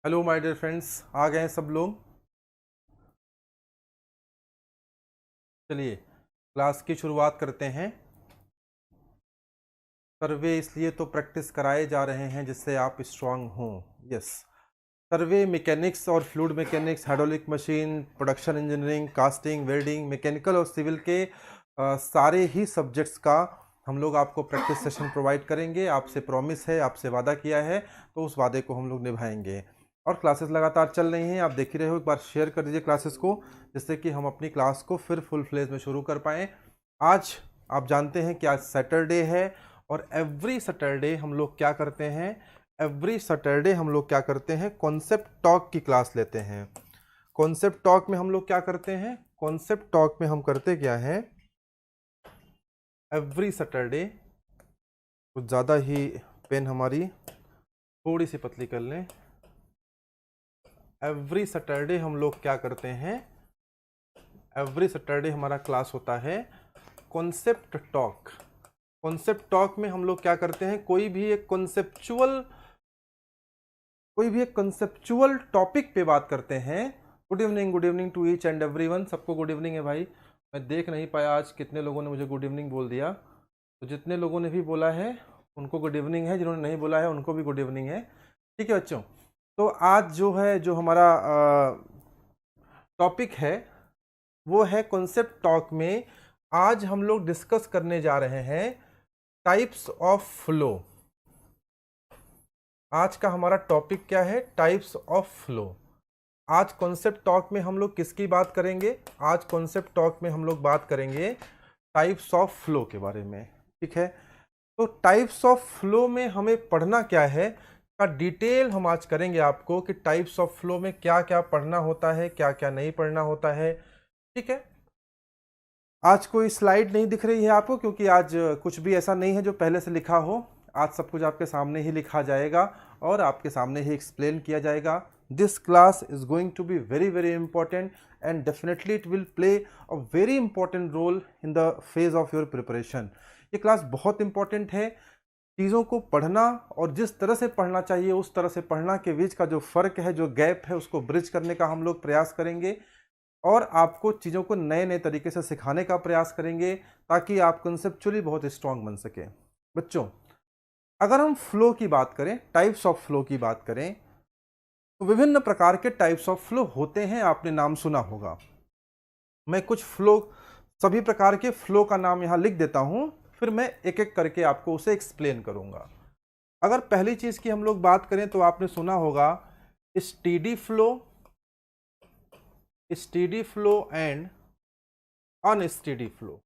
Hello my dear friends, आ गए हैं सब लोग। चलिए क्लास की शुरुआत करते हैं। सर्वे इसलिए तो प्रैक्टिस कराए जा रहे हैं जिससे आप स्ट्रांग हों। यस, सर्वे मैकेनिक्स और fluid mechanics, hydraulic machine, production engineering, casting, welding, mechanical और सिविल के सारे ही सब्जेक्ट्स का हम लोग आपको प्रैक्टिस सेशन प्रोवाइड करेंगे। आपसे प्रॉमिस है, आपसे वादा किया है, तो उस वादे को हम लोग निभाएंगे। और क्लासेस लगातार चल रही हैं, आप देख ही रहे हो। एक बार शेयर कर दीजिए क्लासेस को, जिससे कि हम अपनी क्लास को फिर फुल फ्लेज में शुरू कर पाएँ। आज आप जानते हैं कि आज सैटरडे है, और एवरी सैटरडे हम लोग क्या करते हैं, एवरी सैटरडे हम लोग क्या करते हैं, कॉन्सेप्ट टॉक की क्लास लेते हैं। कॉन्सेप्ट टॉक में हम लोग क्या करते हैं, कॉन्सेप्ट टॉक में हम करते क्या है, एवरी सैटरडे, कुछ ज़्यादा ही पेन हमारी थोड़ी सी पतली कर लें। एवरी सैटरडे हम लोग क्या करते हैं, एवरी सैटरडे हमारा क्लास होता है कॉन्सेप्ट टॉक। कॉन्सेप्ट टॉक में हम लोग क्या करते हैं, कोई भी एक कंसेप्चुअल टॉपिक पे बात करते हैं। Good evening to each and everyone. सबको गुड इवनिंग है भाई। मैं देख नहीं पाया आज कितने लोगों ने मुझे गुड इवनिंग बोल दिया, तो जितने लोगों ने भी बोला है उनको गुड इवनिंग है, जिन्होंने नहीं बोला है उनको भी गुड इवनिंग है। ठीक है बच्चों, तो आज जो है, जो हमारा टॉपिक है वो है कॉन्सेप्ट टॉक में। आज हम लोग डिस्कस करने जा रहे हैं टाइप्स ऑफ फ्लो। आज का हमारा टॉपिक क्या है, टाइप्स ऑफ फ्लो। आज कॉन्सेप्ट टॉक में हम लोग किसकी बात करेंगे, आज कॉन्सेप्ट टॉक में हम लोग बात करेंगे टाइप्स ऑफ फ्लो के बारे में। ठीक है, तो टाइप्स ऑफ फ्लो में हमें पढ़ना क्या है का डिटेल हम आज करेंगे आपको, कि टाइप्स ऑफ फ्लो में क्या क्या पढ़ना होता है, क्या क्या नहीं पढ़ना होता है। ठीक है, आज कोई स्लाइड नहीं दिख रही है आपको, क्योंकि आज कुछ भी ऐसा नहीं है जो पहले से लिखा हो। आज सब कुछ आपके सामने ही लिखा जाएगा और आपके सामने ही एक्सप्लेन किया जाएगा। This class is going to be very very important, and definitely it will play a very important role in the phase of your preparation. ये क्लास बहुत इंपॉर्टेंट है। चीज़ों को पढ़ना और जिस तरह से पढ़ना चाहिए उस तरह से पढ़ना के बीच का जो फ़र्क है, जो गैप है, उसको ब्रिज करने का हम लोग प्रयास करेंगे, और आपको चीज़ों को नए नए तरीके से सिखाने का प्रयास करेंगे, ताकि आप कंसेप्चुअली बहुत स्ट्रांग बन सके। बच्चों, अगर हम फ्लो की बात करें, टाइप्स ऑफ फ्लो की बात करें, तो विभिन्न प्रकार के टाइप्स ऑफ फ्लो होते हैं, आपने नाम सुना होगा। मैं कुछ फ्लो, सभी प्रकार के फ्लो का नाम यहां लिख देता हूं, फिर मैं एक एक करके आपको उसे एक्सप्लेन करूंगा। अगर पहली चीज की हम लोग बात करें तो आपने सुना होगा steady flow, steady flow and unsteady flow.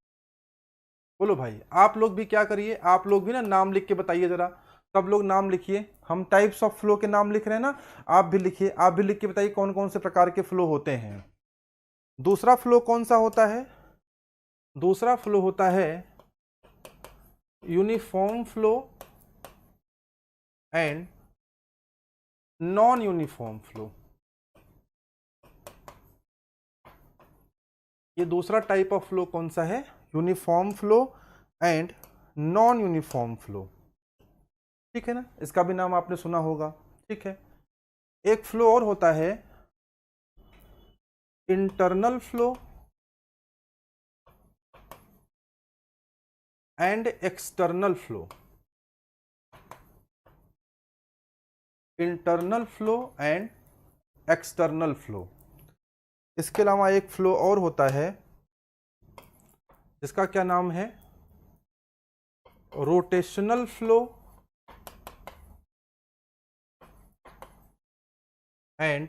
बोलो भाई, आप लोग भी क्या करिए, आप लोग भी ना नाम लिख के बताइए जरा। सब लोग नाम लिखिए, हम टाइप्स ऑफ फ्लो के नाम लिख रहे हैं ना, आप भी लिखिए, आप भी लिख के बताइए कौन कौन से प्रकार के फ्लो होते हैं। दूसरा फ्लो कौन सा होता है, दूसरा फ्लो होता है uniform flow and non uniform flow. ये दूसरा टाइप ऑफ फ्लो कौन सा है, uniform flow and non uniform flow. ठीक है ना, इसका भी नाम आपने सुना होगा। ठीक है, एक फ्लो और होता है internal flow and external flow. Internal flow and external flow. इसके अलावा एक फ्लो और होता है जिसका क्या नाम है, rotational flow and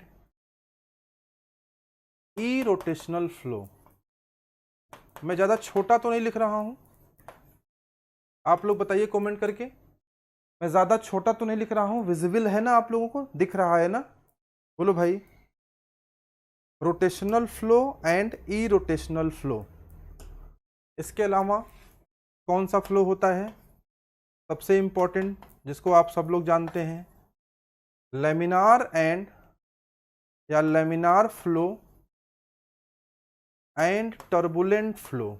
E rotational flow. मैं ज़्यादा छोटा तो नहीं लिख रहा हूं, आप लोग बताइए कमेंट करके। मैं ज़्यादा छोटा तो नहीं लिख रहा हूं, विजिबल है ना, आप लोगों को दिख रहा है ना, बोलो भाई। Rotational flow and E rotational flow. इसके अलावा कौन सा फ्लो होता है, सबसे इंपॉर्टेंट, जिसको आप सब लोग जानते हैं, लेमिनार एंड या laminar flow and turbulent flow.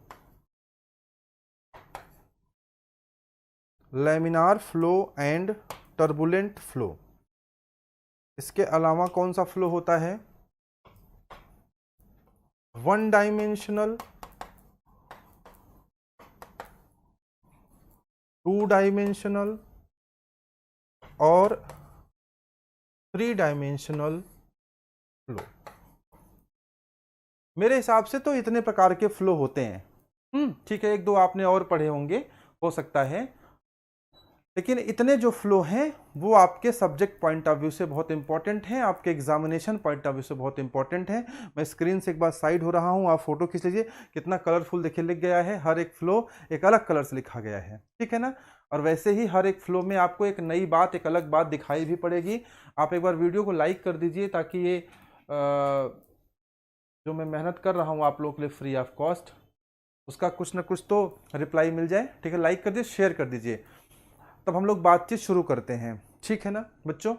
Laminar flow and turbulent flow. इसके अलावा कौन सा फ्लो होता है? वन डायमेंशनल, टू डायमेंशनल और थ्री डायमेंशनल फ्लो। मेरे हिसाब से तो इतने प्रकार के फ्लो होते हैं। ठीक है, एक दो आपने और पढ़े होंगे हो सकता है, लेकिन इतने जो फ्लो हैं वो आपके सब्जेक्ट पॉइंट ऑफ व्यू से बहुत इंपॉर्टेंट हैं, आपके एग्जामिनेशन पॉइंट ऑफ व्यू से बहुत इंपॉर्टेंट है। मैं स्क्रीन से एक बार साइड हो रहा हूं, आप फोटो खींच लीजिए, कितना कलरफुल देखिए लिख गया है, हर एक फ्लो एक अलग कलर से लिखा गया है, ठीक है ना। और वैसे ही हर एक फ्लो में आपको एक नई बात, एक अलग बात दिखाई भी पड़ेगी। आप एक बार वीडियो को लाइक कर दीजिए ताकि ये जो मैं मेहनत कर रहा हूँ आप लोगों के लिए फ्री ऑफ कॉस्ट, उसका कुछ ना कुछ तो रिप्लाई मिल जाए, ठीक है। लाइक कर दीजिए, शेयर कर दीजिए, तब हम लोग बातचीत शुरू करते हैं, ठीक है ना बच्चों।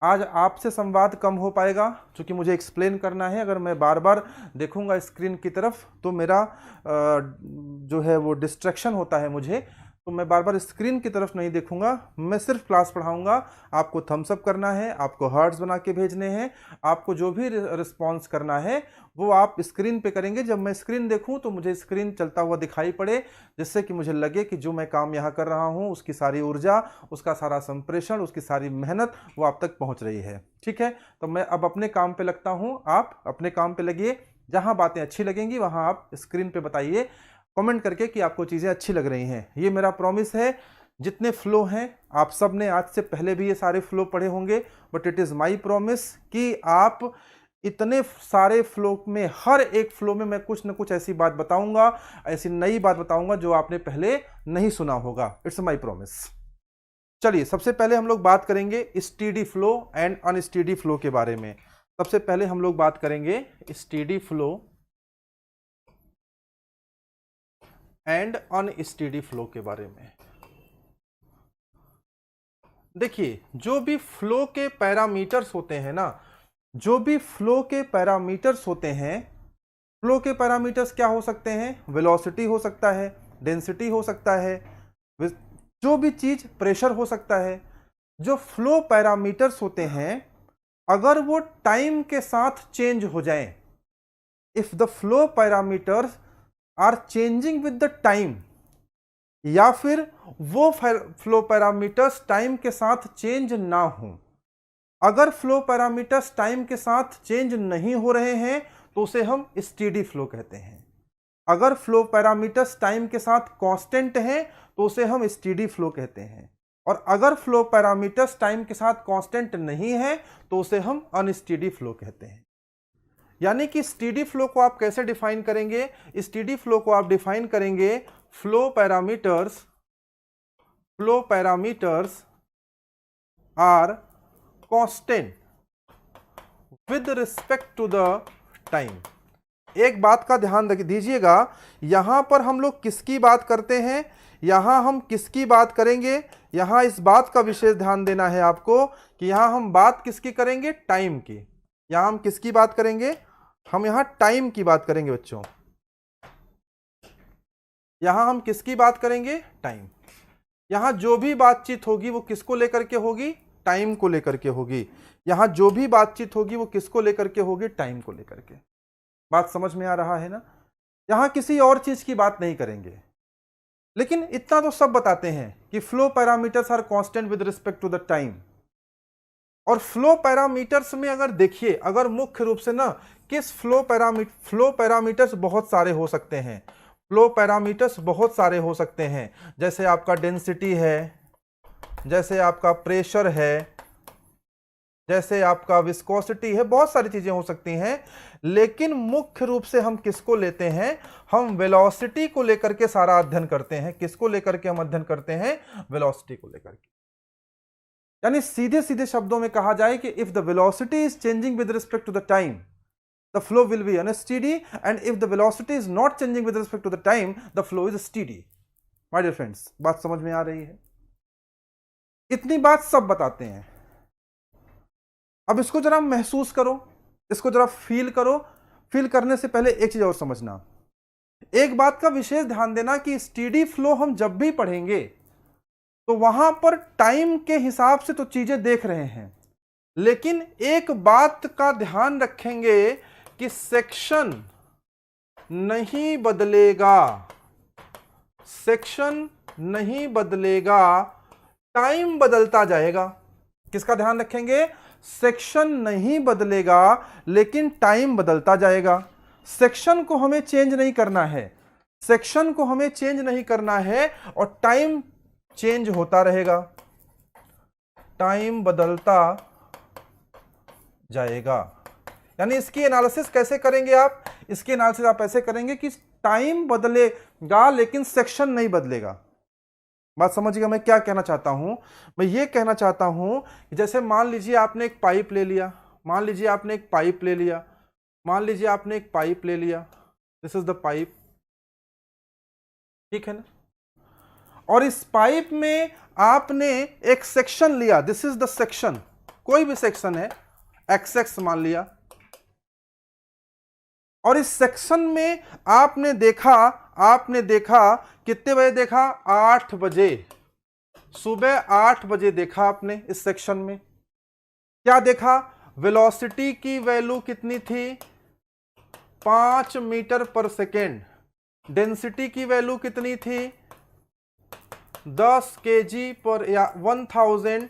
आज आपसे संवाद कम हो पाएगा क्योंकि मुझे एक्सप्लेन करना है। अगर मैं बार बार देखूंगा स्क्रीन की तरफ तो मेरा जो है वो डिस्ट्रैक्शन होता है मुझे, तो मैं बार बार स्क्रीन की तरफ नहीं देखूंगा, मैं सिर्फ क्लास पढ़ाऊंगा। आपको थम्स अप करना है, आपको हार्ट्स बना के भेजने हैं, आपको जो भी रिस्पॉन्स करना है वो आप स्क्रीन पे करेंगे। जब मैं स्क्रीन देखूं तो मुझे स्क्रीन चलता हुआ दिखाई पड़े, जिससे कि मुझे लगे कि जो मैं काम यहाँ कर रहा हूँ उसकी सारी ऊर्जा, उसका सारा संप्रेषण, उसकी सारी मेहनत वो आप तक पहुँच रही है, ठीक है। तो मैं अब अपने काम पे लगता हूँ, आप अपने काम पे लगिए। जहाँ बातें अच्छी लगेंगी वहाँ आप स्क्रीन पे बताइए कमेंट करके कि आपको चीज़ें अच्छी लग रही हैं। ये मेरा प्रॉमिस है। जितने फ्लो हैं आप सब ने आज से पहले भी ये सारे फ्लो पढ़े होंगे, but it is my promise कि आप इतने सारे फ्लो में, हर एक फ्लो में मैं कुछ ना कुछ ऐसी बात बताऊंगा, ऐसी नई बात बताऊंगा जो आपने पहले नहीं सुना होगा। It's my promise. चलिए, सबसे पहले हम लोग बात करेंगे steady flow and unsteady flow के बारे में। सबसे पहले हम लोग बात करेंगे steady flow and unsteady flow के बारे में। देखिए, जो भी फ्लो के पैरामीटर्स होते हैं ना, जो भी फ्लो के पैरामीटर्स होते हैं, फ्लो के पैरामीटर्स क्या हो सकते हैं? वेलोसिटी हो सकता है, डेंसिटी हो सकता है, जो भी चीज, प्रेशर हो सकता है। जो फ्लो पैरामीटर्स होते हैं अगर वो टाइम के साथ चेंज हो जाएं, if the flow parameters are changing with the time, या फिर वो फ्लो पैरामीटर्स टाइम के साथ चेंज ना हो। अगर फ्लो पैरामीटर्स टाइम के साथ चेंज नहीं हो रहे हैं तो उसे हम स्टीडी फ्लो कहते हैं। अगर फ्लो पैरामीटर्स टाइम के साथ कांस्टेंट हैं तो उसे हम स्टीडी फ्लो कहते हैं। और अगर फ्लो पैरामीटर्स टाइम के साथ कांस्टेंट नहीं है तो उसे हम अनस्टीडी फ्लो कहते हैं। यानी कि स्टीडी फ्लो को आप कैसे डिफाइन करेंगे? स्टीडी फ्लो को आप डिफाइन करेंगे, flow parameters are constant with respect to the time. एक बात का ध्यान दीजिएगा, यहां पर हम लोग किसकी बात करते हैं, यहां हम किसकी बात करेंगे, यहां इस बात का विशेष ध्यान देना है आपको कि यहां हम बात किसकी करेंगे? टाइम की। यहां हम किसकी बात करेंगे? हम यहां टाइम की बात करेंगे बच्चों। यहां हम किसकी बात करेंगे? टाइम। यहां जो भी बातचीत होगी वो किसको लेकर के होगी? टाइम को लेकर के होगी। यहां जो भी बातचीत होगी वो किसको लेकर के होगी? टाइम को लेकर के। बात समझ में आ रहा है ना? यहां किसी और चीज की बात नहीं करेंगे, लेकिन इतना तो सब बताते हैं कि flow parameters are constant with respect to the time. और फ्लो पैरामीटर्स में अगर देखिए, अगर मुख्य रूप से ना किस फ्लो पैरामीटर्स बहुत सारे हो सकते हैं। फ्लो पैरामीटर्स बहुत सारे हो सकते हैं, जैसे आपका डेंसिटी है, जैसे आपका प्रेशर है, जैसे आपका विस्कोसिटी है, बहुत सारी चीजें हो सकती हैं। लेकिन मुख्य रूप से हम किसको लेते हैं? हम वेलोसिटी को लेकर के सारा अध्ययन करते हैं। किसको लेकर के हम अध्ययन करते हैं? वेलोसिटी को लेकर के। यानी सीधे सीधे शब्दों में कहा जाए कि if the velocity is changing with respect to the time, the flow will be unsteady, and if the velocity is not changing with respect to the time, the flow is steady. My dear friends, बात समझ में आ रही है? इतनी बात सब बताते हैं। अब इसको जरा महसूस करो, इसको जरा फील करो। फील करने से पहले एक चीज और समझना, एक बात का विशेष ध्यान देना कि स्टीडी फ्लो हम जब भी पढ़ेंगे तो वहां पर टाइम के हिसाब से तो चीजें देख रहे हैं, लेकिन एक बात का ध्यान रखेंगे कि सेक्शन नहीं बदलेगा, सेक्शन नहीं बदलेगा, टाइम बदलता जाएगा। किसका ध्यान रखेंगे? सेक्शन नहीं बदलेगा लेकिन टाइम बदलता जाएगा। सेक्शन को हमें चेंज नहीं करना है, सेक्शन को हमें चेंज नहीं करना है और टाइम चेंज होता रहेगा, टाइम बदलता जाएगा। यानी इसकी एनालिसिस कैसे करेंगे आप? इसकी एनालिसिस आप ऐसे करेंगे कि टाइम बदलेगा लेकिन सेक्शन नहीं बदलेगा। बात समझिएगा मैं क्या कहना चाहता हूं? मैं ये कहना चाहता हूं कि जैसे मान लीजिए आपने एक पाइप ले लिया, मान लीजिए आपने एक पाइप ले लिया, मान लीजिए आपने एक पाइप ले लिया, दिस इज द पाइप, ठीक है ना? और इस पाइप में आपने एक सेक्शन लिया, दिस इज द सेक्शन, कोई भी सेक्शन है, एक्स मान लिया, और इस सेक्शन में आपने देखा कितने बजे देखा? 8 बजे, सुबह 8 बजे देखा आपने। इस सेक्शन में क्या देखा? वेलोसिटी की वैल्यू कितनी थी? 5 मीटर पर सेकेंड। डेंसिटी की वैल्यू कितनी थी? 10 kg पर या 1000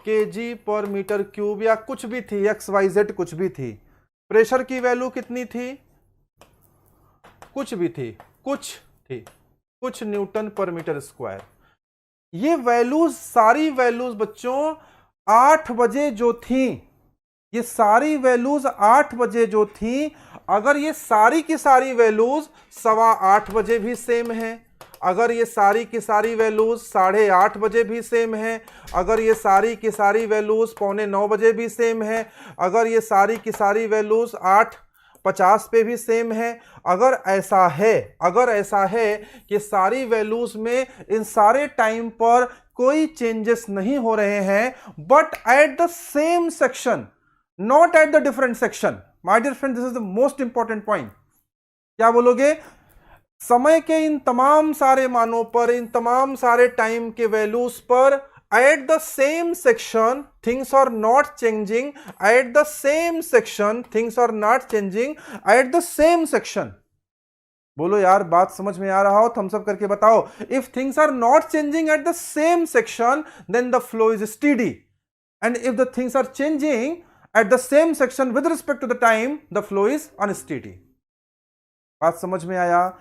kg पर मीटर क्यूब या कुछ भी थी, XYZ कुछ भी थी। प्रेशर की वैल्यू कितनी थी? कुछ भी थी, कुछ न्यूटन पर मीटर स्क्वायर। ये वैल्यूज, सारी वैल्यूज बच्चों 8 बजे जो थी, ये सारी वैल्यूज 8 बजे जो थी, अगर ये सारी की सारी वैल्यूज 8:15 बजे भी सेम है, अगर ये सारी की सारी वैल्यूज 8:30 बजे भी सेम है, अगर ये सारी की सारी वैल्यूज 8:45 बजे भी सेम है, अगर ये सारी की सारी वैल्यूज 8:50 पे भी सेम है, अगर ऐसा है कि सारी वैल्यूज में इन सारे टाइम पर कोई चेंजेस नहीं हो रहे हैं, but at the same section, not at the different section. My dear friend, this is the most important point. क्या बोलोगे? समय के इन तमाम सारे मानों पर, इन तमाम सारे टाइम के वैल्यूज पर, at the same section things are not changing, at the same section things are not changing, at the same section। बोलो यार, बात समझ में आ रहा हो? थम्स अप करके बताओ। if things are not changing at the same section then the flow is steady, and if the things are changing at the same section with respect to the time, the flow is unsteady। बात समझ में आया?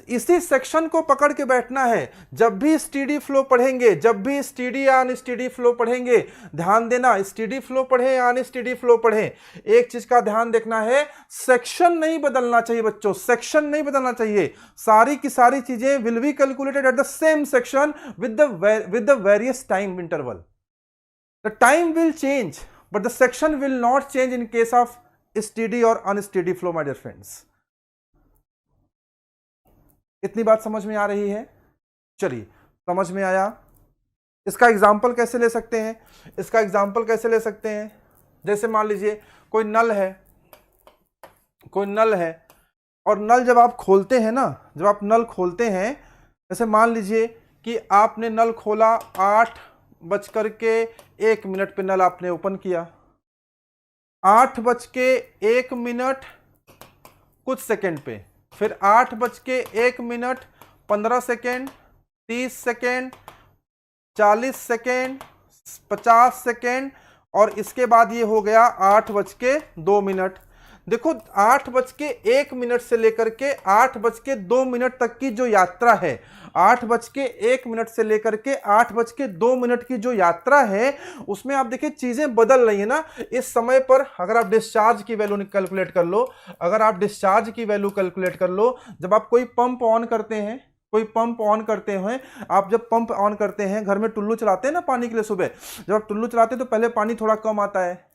इसी section को पकड़ के बैठना है। जब भी स्टीडी फ्लो पढ़ेंगे, जब भी स्टीडी या अनस्टीडी फ्लो पढ़ेंगे, ध्यान देना, स्टीडी फ्लो पढ़े या अनस्टीडी फ्लो पढ़े, एक चीज का ध्यान देखना है, सेक्शन नहीं बदलना चाहिए बच्चों, सेक्शन नहीं बदलना चाहिए। सारी की सारी चीजें will be calculated at the same section with the various time interval. The time will change but the section will not change in case of steady और अनस्टीडी फ्लो। माय डियर फ्रेंड्स, इतनी बात समझ में आ रही है? चलिए, समझ में आया? इसका एग्जाम्पल कैसे ले सकते हैं? इसका एग्जाम्पल कैसे ले सकते हैं? जैसे मान लीजिए कोई नल है और नल जब आप खोलते हैं ना, जब आप नल खोलते हैं, जैसे मान लीजिए कि आपने नल खोला 8:01 पे नल आपने ओपन किया, 8:01 कुछ सेकंड पे, फिर 8:01 15 सेकेंड, 30 सेकेंड, 40 सेकेंड, 50 सेकेंड, और इसके बाद ये हो गया 8:02। देखो, 8:01 से लेकर के 8:02 तक की जो यात्रा है, 8:01 से लेकर के 8:02 की जो यात्रा है, उसमें आप देखिए चीजें बदल रही है ना। इस समय पर अगर आप डिस्चार्ज की वैल्यू कैलकुलेट कर लो, अगर आप डिस्चार्ज की वैल्यू कैलकुलेट कर लो, जब आप कोई पंप ऑन करते हैं, कोई पंप ऑन करते हैं, आप जब पंप ऑन करते हैं, घर में टुल्लू चलाते हैं ना पानी के लिए, सुबह जब आप टुल्लू चलाते हैं तो पहले पानी थोड़ा कम आता है,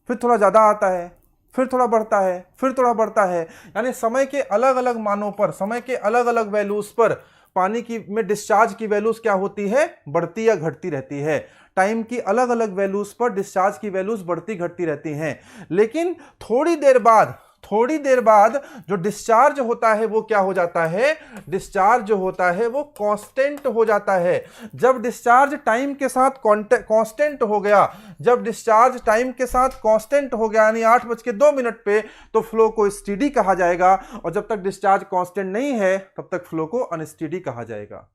फिर थोड़ा ज्यादा आता है, फिर थोड़ा बढ़ता है, फिर थोड़ा बढ़ता है। यानी समय के अलग अलग मानों पर, समय के अलग अलग वैल्यूज पर पानी की में डिस्चार्ज की वैल्यूज क्या होती है? बढ़ती या घटती रहती है। टाइम की अलग अलग वैल्यूज पर डिस्चार्ज की वैल्यूज बढ़ती घटती रहती हैं। लेकिन थोड़ी देर बाद थोड़ी देर बाद जो डिस्चार्ज होता है वो क्या हो जाता है, डिस्चार्ज जो होता है वो कांस्टेंट हो जाता है। जब डिस्चार्ज टाइम के साथ कांस्टेंट हो गया, जब डिस्चार्ज टाइम के साथ कांस्टेंट हो गया यानी 8:02 पे, तो फ्लो को स्टेडी कहा जाएगा। और जब तक डिस्चार्ज कांस्टेंट नहीं है तब तक फ्लो को अनस्टेडी कहा जाएगा।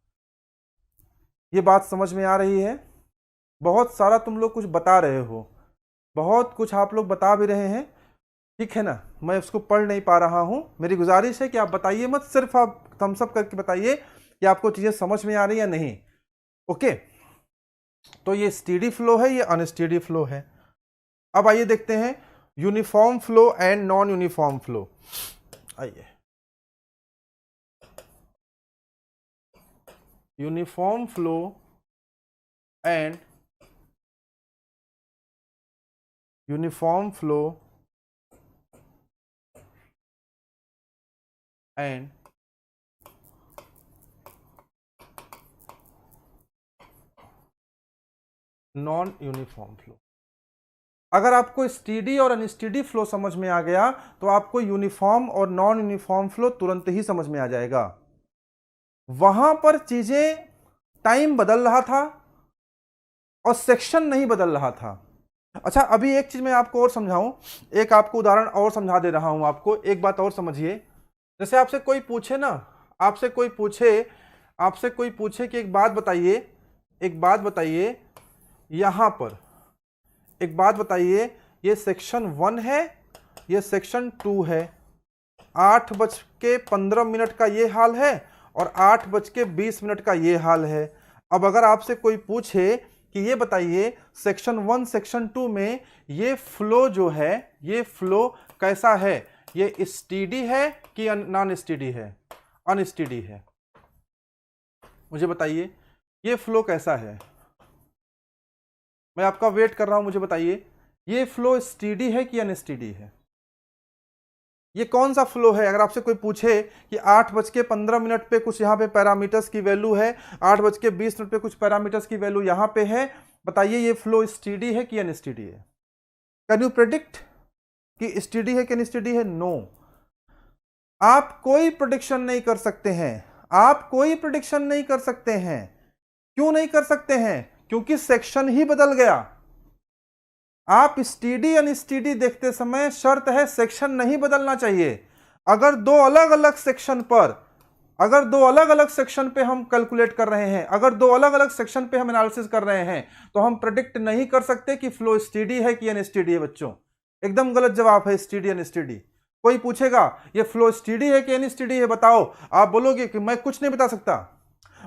ये बात समझ में आ रही है? बहुत सारा तुम लोग कुछ बता रहे हो, बहुत कुछ आप लोग बता भी रहे हैं, ठीक है ना। मैं उसको पढ़ नहीं पा रहा हूं। मेरी गुजारिश है कि आप बताइए मत, सिर्फ आप थम्स अप करके बताइए कि आपको चीजें समझ में आ रही है या नहीं। ओके, तो ये स्टेडी फ्लो है, ये अनस्टेडी फ्लो है। अब आइए देखते हैं uniform flow and non uniform flow. आइए, uniform flow and uniform flow and non uniform flow. अगर आपको स्टेडी और अनस्टेडी फ्लो समझ में आ गया तो आपको यूनिफॉर्म और नॉन यूनिफॉर्म फ्लो तुरंत ही समझ में आ जाएगा। वहां पर चीजें, टाइम बदल रहा था और सेक्शन नहीं बदल रहा था। अच्छा, अभी एक चीज मैं आपको और समझाऊं, एक आपको उदाहरण और समझा दे रहा हूं आपको। एक बात और समझिए, जैसे आपसे कोई पूछे ना, आपसे कोई पूछे कि एक बात बताइए यहां पर, एक बात बताइए, ये सेक्शन 1 है, ये सेक्शन 2 है, 8:15 का ये हाल है और 8:20 का ये हाल है। अब अगर आपसे कोई पूछे कि ये बताइए सेक्शन 1 सेक्शन 2 में ये फ्लो जो है, ये फ्लो कैसा है, ये स्टेडी है कि नॉन स्टेडी है, अनस्टेडी है, मुझे बताइए ये फ्लो कैसा है। मैं आपका वेट कर रहा हूं, मुझे बताइए ये फ्लो स्टेडी है कि अनस्टेडी है। ये कौन सा फ्लो है? अगर आपसे कोई पूछे कि 8:15 पे कुछ यहाँ पे पैरामीटर्स की वैल्यू है, 8:20 पे कुछ पैरामीटर्स की वैल्यू यहाँ पे है, बताइए ये फ्लो स्टेडी है कि अनस्टेडी है? कैन यू प्रेडिक्ट कि स्टेडी है कि अनस्टेडी है? नो, आप कोई प्रेडिक्शन नहीं कर सकते हैं, आप कोई प्रेडिक्शन नहीं कर सकते हैं। क्यों नहीं कर सकते हैं? क्योंकि सेक्शन ही बदल गया। आप स्टेडी अनस्टेडी देखते समय शर्त है सेक्शन नहीं बदलना चाहिए। अगर दो अलग अलग सेक्शन पे हम कैलकुलेट कर रहे हैं, अगर दो अलग अलग सेक्शन पे हम एनालिसिस कर रहे हैं, तो हम प्रेडिक्ट नहीं कर सकते कि फ्लो स्टेडी है कि अनस्टेडी है। बच्चों, एकदम गलत जवाब है स्टेडी अनस्टेडी। कोई पूछेगा ये फ्लो स्टेडी है कि अनस्टेडी है, बताओ, आप बोलोगे कि मैं कुछ नहीं बता सकता।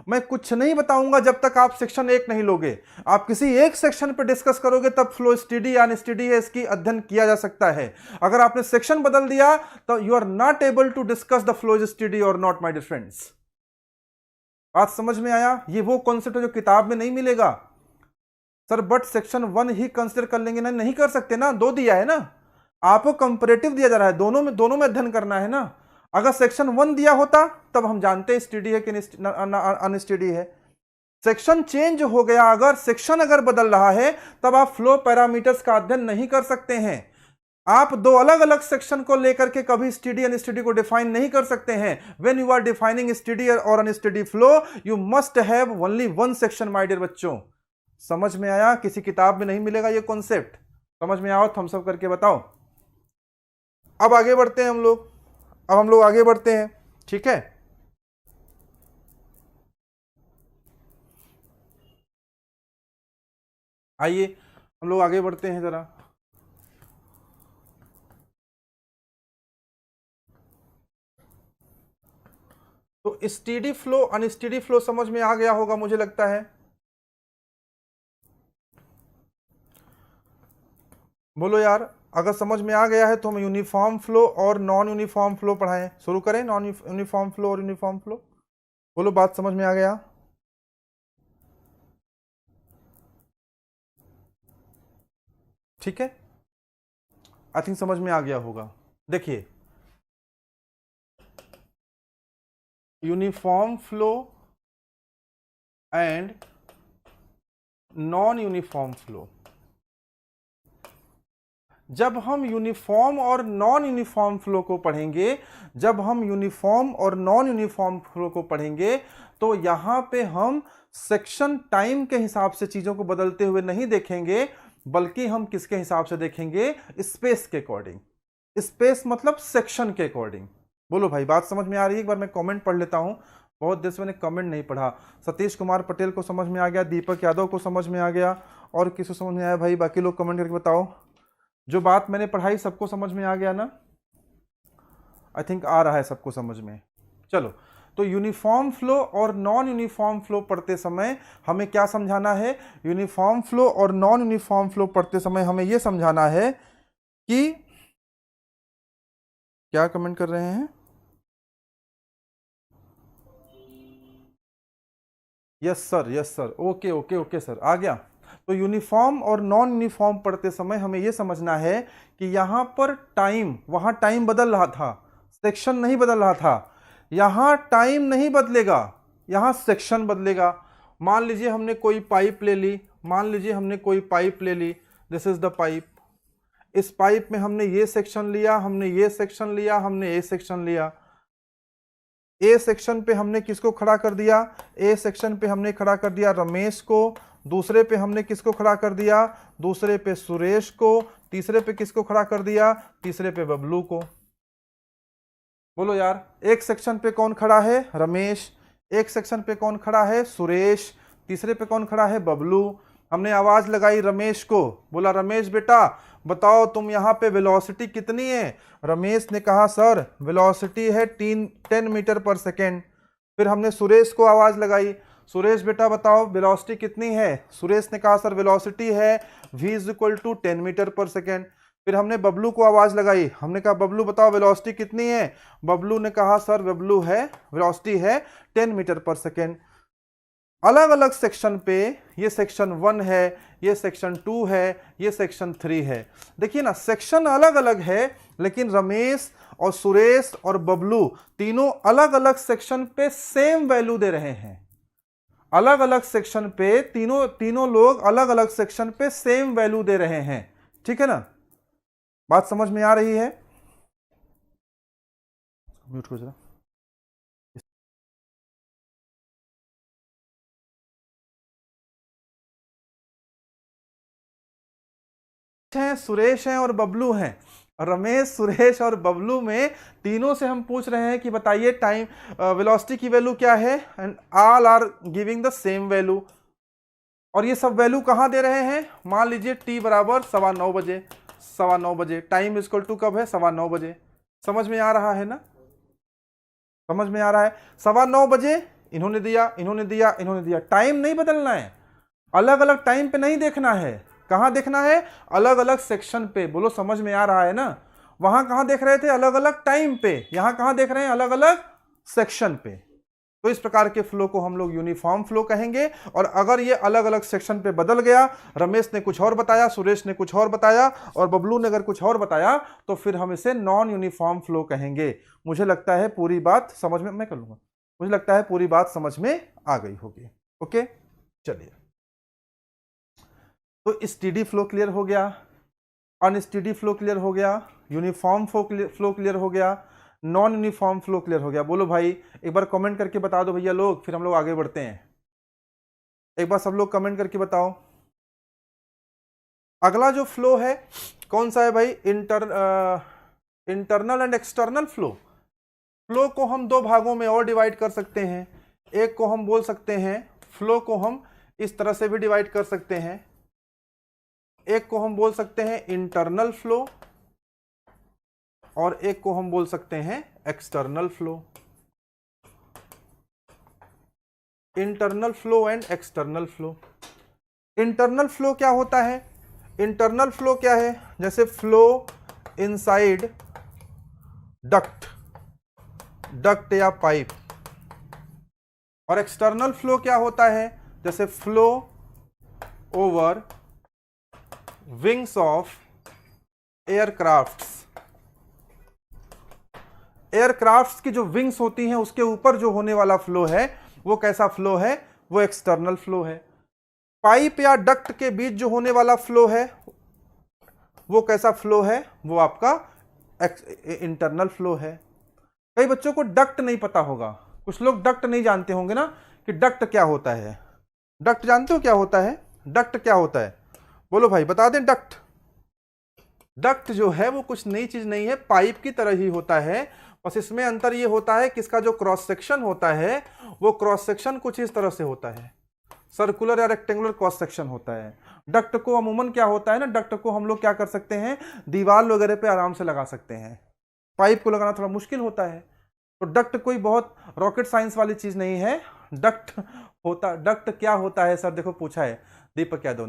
मैं कुछ नहीं बताऊंगा जब तक आप सेक्शन 1 नहीं लोगे। आप किसी एक सेक्शन पे डिस्कस करोगे तब फ्लो स्टेडी या अनस्टेडी है इसकी अध्ययन किया जा सकता है। अगर आपने सेक्शन बदल दिया तो you are not able to discuss the flow is steady और नॉट, माय डियर फ्रेंड्स। बात समझ में आया? ये वो कॉन्सेप्ट है जो किताब में नहीं मिलेगा। Sir but section 1 he consider कर लेंगे ना? नहीं कर सकते ना, 2 दिया है ना आपको, कंपैरेटिव दिया जा रहा है, दोनों में अध्ययन करना है ना। अगर सेक्शन 1 दिया होता तब हम जानते स्टेडी है कि अनस्टेडी है। सेक्शन चेंज हो गया, अगर सेक्शन बदल रहा है तब आप फ्लो पैरामीटर्स का अध्ययन नहीं कर सकते हैं। आप दो अलग अलग सेक्शन को लेकर के कभी स्टेडी अनस्टेडी को डिफाइन नहीं कर सकते हैं। When you are defining steady और unsteady flow, you must have only one section, my dear बच्चों। समझ में आया? किसी किताब में नहीं मिलेगा ये कॉन्सेप्ट। समझ में आओ, थम्स अप करके बताओ। अब आगे बढ़ते हैं हम लोग आगे बढ़ते हैं, ठीक है। आइए हम लोग आगे बढ़ते हैं जरा। तो स्टेडी फ्लो अनस्टेडी फ्लो समझ में आ गया होगा मुझे लगता है। बोलो यार, अगर समझ में आ गया है तो हम यूनिफॉर्म फ्लो और नॉन यूनिफॉर्म फ्लो पढ़ाएं, शुरू करें। नॉन यूनिफॉर्म फ्लो और यूनिफॉर्म फ्लो, बोलो बात समझ में आ गया? ठीक है, आई थिंक समझ में आ गया होगा। देखिए, uniform flow and non uniform flow, जब हम यूनिफॉर्म और नॉन यूनिफॉर्म फ्लो को पढ़ेंगे, जब हम यूनिफॉर्म और नॉन यूनिफॉर्म फ्लो को पढ़ेंगे, तो यहां पे हम सेक्शन टाइम के हिसाब से चीजों को बदलते हुए नहीं देखेंगे, बल्कि हम किसके हिसाब से देखेंगे? स्पेस के अकॉर्डिंग। स्पेस मतलब सेक्शन के अकॉर्डिंग। बोलो भाई, बात समझ में आ रही है? एक बार मैं कमेंट पढ़ लेता हूं, बहुत देर से मैंने कमेंट नहीं पढ़ा। सतीश कुमार पटेल को समझ में आ गया, दीपक यादव को समझ में आ गया, और किसी को समझ में आया भाई? बाकी लोग कमेंट करके बताओ। जो बात मैंने पढ़ाई सबको समझ में आ गया ना? आई थिंक आ रहा है सबको समझ में। चलो, तो यूनिफॉर्म फ्लो और नॉन यूनिफॉर्म फ्लो पढ़ते समय हमें क्या समझाना है? यूनिफॉर्म फ्लो और नॉन यूनिफॉर्म फ्लो पढ़ते समय हमें यह समझाना है कि क्या कमेंट कर रहे हैं? Yes sir, yes sir, okay okay okay sir, आ गया। तो यूनिफॉर्म और नॉन यूनिफॉर्म पढ़ते समय हमें यह समझना है कि यहां पर टाइम, वहां टाइम बदल रहा था, सेक्शन नहीं बदल रहा था। यहां टाइम नहीं बदलेगा, यहां सेक्शन बदलेगा। मान लीजिए हमने कोई पाइप ले ली, मान लीजिए हमने कोई पाइप ले ली, दिस इज द पाइप। इस पाइप में हमने ये सेक्शन लिया, हमने ये सेक्शन लिया, हमने ये सेक्शन लिया। ए सेक्शन पे हमने किसको खड़ा कर दिया? ए सेक्शन पे हमने खड़ा कर दिया रमेश को। दूसरे पे हमने किसको खड़ा कर दिया? दूसरे पे सुरेश को। तीसरे पे किसको खड़ा कर दिया? तीसरे पे बबलू को। बोलो यार, एक सेक्शन पे कौन खड़ा है? रमेश। एक सेक्शन पे कौन खड़ा है? सुरेश। तीसरे पे कौन खड़ा है? बबलू। हमने आवाज लगाई रमेश को, बोला रमेश बेटा बताओ तुम यहाँ पे वेलोसिटी कितनी है? रमेश ने कहा सर वेलोसिटी है 10 मीटर पर सेकेंड। फिर हमने सुरेश को आवाज लगाई, सुरेश बेटा बताओ वेलोसिटी कितनी है? सुरेश ने कहा सर वेलोसिटी है v is equal to 10 metre per second. फिर हमने बबलू को आवाज लगाई, हमने कहा बबलू बताओ वेलोसिटी कितनी है? बबलू ने कहा सर बबलू है वेलोसिटी है 10 मीटर पर सेकेंड। अलग अलग सेक्शन पे, ये सेक्शन 1 है, ये सेक्शन 2 है, ये सेक्शन 3 है। देखिए ना, सेक्शन अलग अलग है, लेकिन रमेश और सुरेश और बबलू तीनों अलग अलग सेक्शन पे सेम वैल्यू दे रहे हैं। अलग अलग सेक्शन पे तीनों लोग अलग अलग सेक्शन पे सेम वैल्यू दे रहे हैं। ठीक है ना? बात समझ में आ रही है? म्यूट को जरा। हैं, सुरेश हैं और बबलू हैं। रमेश, सुरेश और बबलू में तीनों से हम पूछ रहे हैं कि बताइए टाइम वेलोसिटी की वैल्यू क्या है, and all are giving the same value. और ये सब वैल्यू कहां दे रहे हैं? मान लीजिए t बराबर 9:15 बजे, 9:15 बजे। टाइम इक्वल टू कब है? 9:15 बजे। समझ में आ रहा है ना? समझ में आ रहा है? 9:15 बजे इन्होंने दिया, इन्होंने दिया, इन्होंने दिया। टाइम नहीं बदलना है, अलग अलग टाइम पे नहीं देखना है। कहां देखना है? अलग अलग सेक्शन पे। बोलो समझ में आ रहा है ना? वहां कहां देख रहे थे? अलग अलग टाइम पे। यहां कहां देख रहे हैं? अलग अलग सेक्शन पे। तो इस प्रकार के फ्लो को हम लोग यूनिफॉर्म फ्लो कहेंगे। और अगर ये अलग अलग सेक्शन पे बदल गया, रमेश ने कुछ और बताया, सुरेश ने कुछ और बताया, और बबलू ने अगर कुछ और बताया, तो फिर हम इसे नॉन यूनिफॉर्म फ्लो कहेंगे। मुझे लगता है पूरी बात समझ में, मैं कर लूंगा, मुझे लगता है पूरी बात समझ में आ गई होगी। ओके, चलिए। तो स्टेडी फ्लो क्लियर हो गया, अनस्टेडी फ्लो क्लियर हो गया, यूनिफॉर्म फ्लो क्लियर हो गया, नॉन यूनिफॉर्म फ्लो क्लियर हो गया। बोलो भाई, एक बार कमेंट करके बता दो भैया लोग, फिर हम लोग आगे बढ़ते हैं। एक बार सब लोग कमेंट करके बताओ। अगला जो फ्लो है कौन सा है भाई? Internal and external flow. Flow को हम दो भागों में और डिवाइड कर सकते हैं। एक को हम बोल सकते हैं, फ्लो को हम इस तरह से भी डिवाइड कर सकते हैं। एक को हम बोल सकते हैं इंटरनल फ्लो, और एक को हम बोल सकते हैं external flow. Internal flow and external flow. Internal flow क्या होता है? इंटरनल फ्लो क्या है? जैसे फ्लो इनसाइड डक्ट या पाइप। और एक्सटर्नल फ्लो क्या होता है? जैसे flow over wings of aircrafts. Aircrafts की जो विंग्स होती हैं उसके ऊपर जो होने वाला फ्लो है वो कैसा फ्लो है? वो एक्सटर्नल फ्लो है। पाइप या डक्ट के बीच जो होने वाला फ्लो है वो कैसा फ्लो है, वो आपका इंटरनल फ्लो है। कई बच्चों को डक्ट नहीं पता होगा, कुछ लोग डक्ट नहीं जानते होंगे ना कि डक्ट क्या होता है। डक्ट जानते हो क्या होता है? डक्ट क्या होता है? बोलो भाई, बता दें। डक्ट, डक्ट जो है वो कुछ नई चीज नहीं है, पाइप की तरह ही होता है। बस इसमें अंतर ये होता है कि इसका जो क्रॉस सेक्शन होता है वो क्रॉस सेक्शन कुछ इस तरह से होता है, सर्कुलर या रेक्टेंगुलर क्रॉस सेक्शन होता है। डक्ट को अमूमन क्या होता है ना, डक्ट को हम लोग क्या कर सकते हैं, दीवार वगैरह पे आराम से लगा सकते हैं। पाइप को लगाना थोड़ा मुश्किल होता है। तो डक्ट कोई बहुत रॉकेट साइंस वाली चीज नहीं है। डक्ट क्या होता है सर? देखो पूछा है दीपक यादव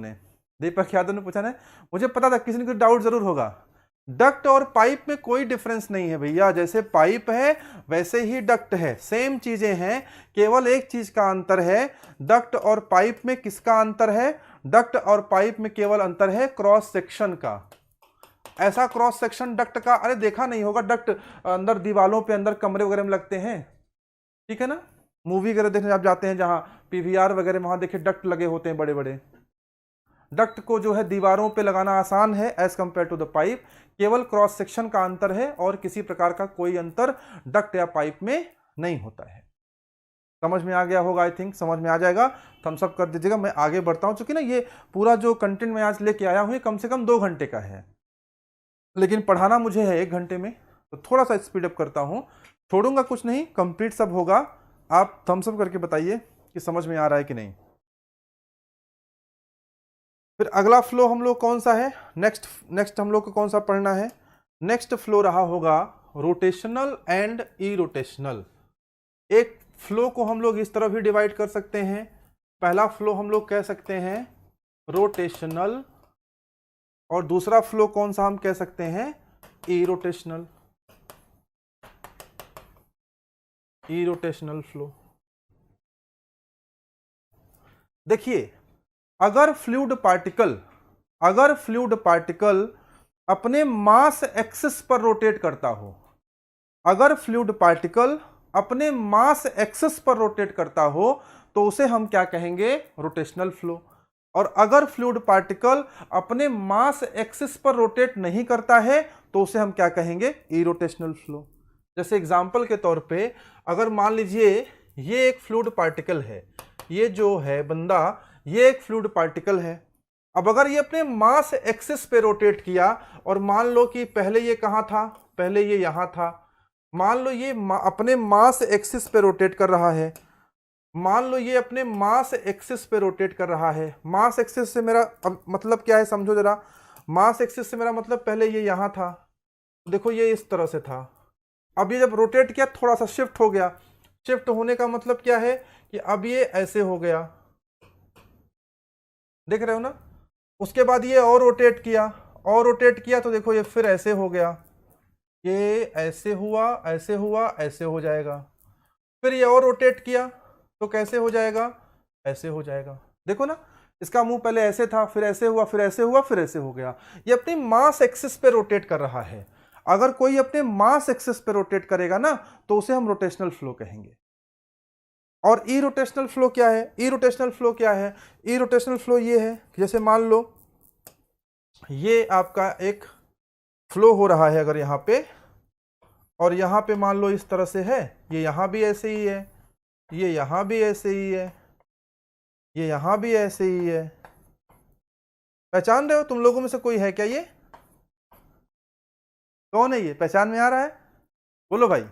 ने पूछा ना, मुझे पता था किसी ने कुछ डाउट जरूर होगा। डक्ट और पाइप में कोई डिफरेंस नहीं है भैया, जैसे पाइप है वैसे ही डक्ट है, सेम चीजें हैं। केवल एक चीज का अंतर है, डक्ट और पाइप में किसका अंतर है? डक्ट और पाइप में केवल अंतर है क्रॉस सेक्शन का। ऐसा क्रॉस सेक्शन डक्ट का, अरे देखा नहीं होगा, डक्ट अंदर दीवालों पे, अंदर कमरे वगैरह में लगते हैं, ठीक है ना। मूवी वगैरह देखने आप जाते हैं जहां पीवीआर वगैरह, वहां देखिए डक्ट लगे होते हैं बड़े बड़े। डक्ट को जो है दीवारों पे लगाना आसान है as compare to the pipe, केवल क्रॉस सेक्शन का अंतर है और किसी प्रकार का कोई अंतर डक्ट या पाइप में नहीं होता है। समझ में आ गया होगा, आई थिंक समझ में आ जाएगा। थम्स अप कर दीजिएगा। मैं आगे बढ़ता हूं, चूंकि ना ये पूरा जो कंटेंट मैं आज लेके आया हूं ये कम से कम 2 घंटे का है, लेकिन पढ़ाना मुझे है 1 घंटे में, तो थोड़ा सा स्पीड अप करता हूं। छोड़ूंगा कुछ नहीं, कंप्लीट सब होगा। आप थम्स अप करके बताइए कि समझ में आ रहा है कि नहीं। फिर अगला फ्लो हम लोग कौन सा है, नेक्स्ट हम लोग को कौन सा पढ़ना है? नेक्स्ट फ्लो रहा होगा रोटेशनल एंड इरोटेशनल। एक फ्लो को हम लोग इस तरह भी डिवाइड कर सकते हैं। पहला फ्लो हम लोग कह सकते हैं रोटेशनल, और दूसरा फ्लो कौन सा हम कह सकते हैं? इरोटेशनल। Irrotational flow. देखिए, अगर फ्लूइड पार्टिकल अपने मास एक्सिस पर रोटेट करता हो, अगर फ्लूइड पार्टिकल अपने मास एक्सिस पर रोटेट करता हो तो उसे हम क्या कहेंगे? Rotational flow. और अगर फ्लूइड पार्टिकल अपने मास एक्सिस पर रोटेट नहीं करता है तो उसे हम क्या कहेंगे? Irrotational flow. जैसे एग्जांपल के तौर पे, अगर मान लीजिए ये एक फ्लूइड पार्टिकल है, ये जो है बंदा, ये एक फ्लूइड पार्टिकल है। अब अगर ये अपने मास एक्सिस पे रोटेट किया, और मान लो कि पहले ये कहां था? पहले ये यहां था। मान लो ये अपने मास एक्सिस पे रोटेट कर रहा है। मान लो ये अपने मास एक्सिस पे रोटेट कर रहा है। मास एक्सिस से मेरा मतलब क्या है, समझो जरा। मास एक्सिस से मेरा मतलब पहले ये यहां था, देखो ये इस तरह से था। अब ये जब रोटेट किया थोड़ा सा शिफ्ट हो गया। शिफ्ट होने का मतलब क्या है कि अब ये ऐसे हो गया, देख रहे हो ना। उसके बाद ये और रोटेट किया तो देखो ये फिर ऐसे हो गया, ये ऐसे हुआ, ऐसे हुआ, ऐसे हो जाएगा। फिर ये और रोटेट किया तो कैसे हो जाएगा? ऐसे हो जाएगा। देखो ना, इसका मुंह पहले ऐसे था, फिर ऐसे हुआ, फिर ऐसे हुआ, फिर ऐसे हो गया। ये अपनी मास एक्सिस पे रोटेट कर रहा है। अगर कोई अपने मास एक्सिस पे रोटेट करेगा ना तो उसे हम रोटेशनल फ्लो कहेंगे। और इरोटेशनल फ्लो क्या है? इरोटेशनल फ्लो ये है, जैसे मान लो ये आपका एक फ्लो हो रहा है अगर यहाँ पे, और यहाँ पे मान लो इस तरह से है, ये यहाँ भी ऐसे ही है, ये यहाँ भी ऐसे ही है, ये यहाँ भी ऐसे ही है। पहचान रहे हो? तुम लोगों में से कोई है क्या ये? कौन है ये? पहचान में आ रहा है? बोलो भाई।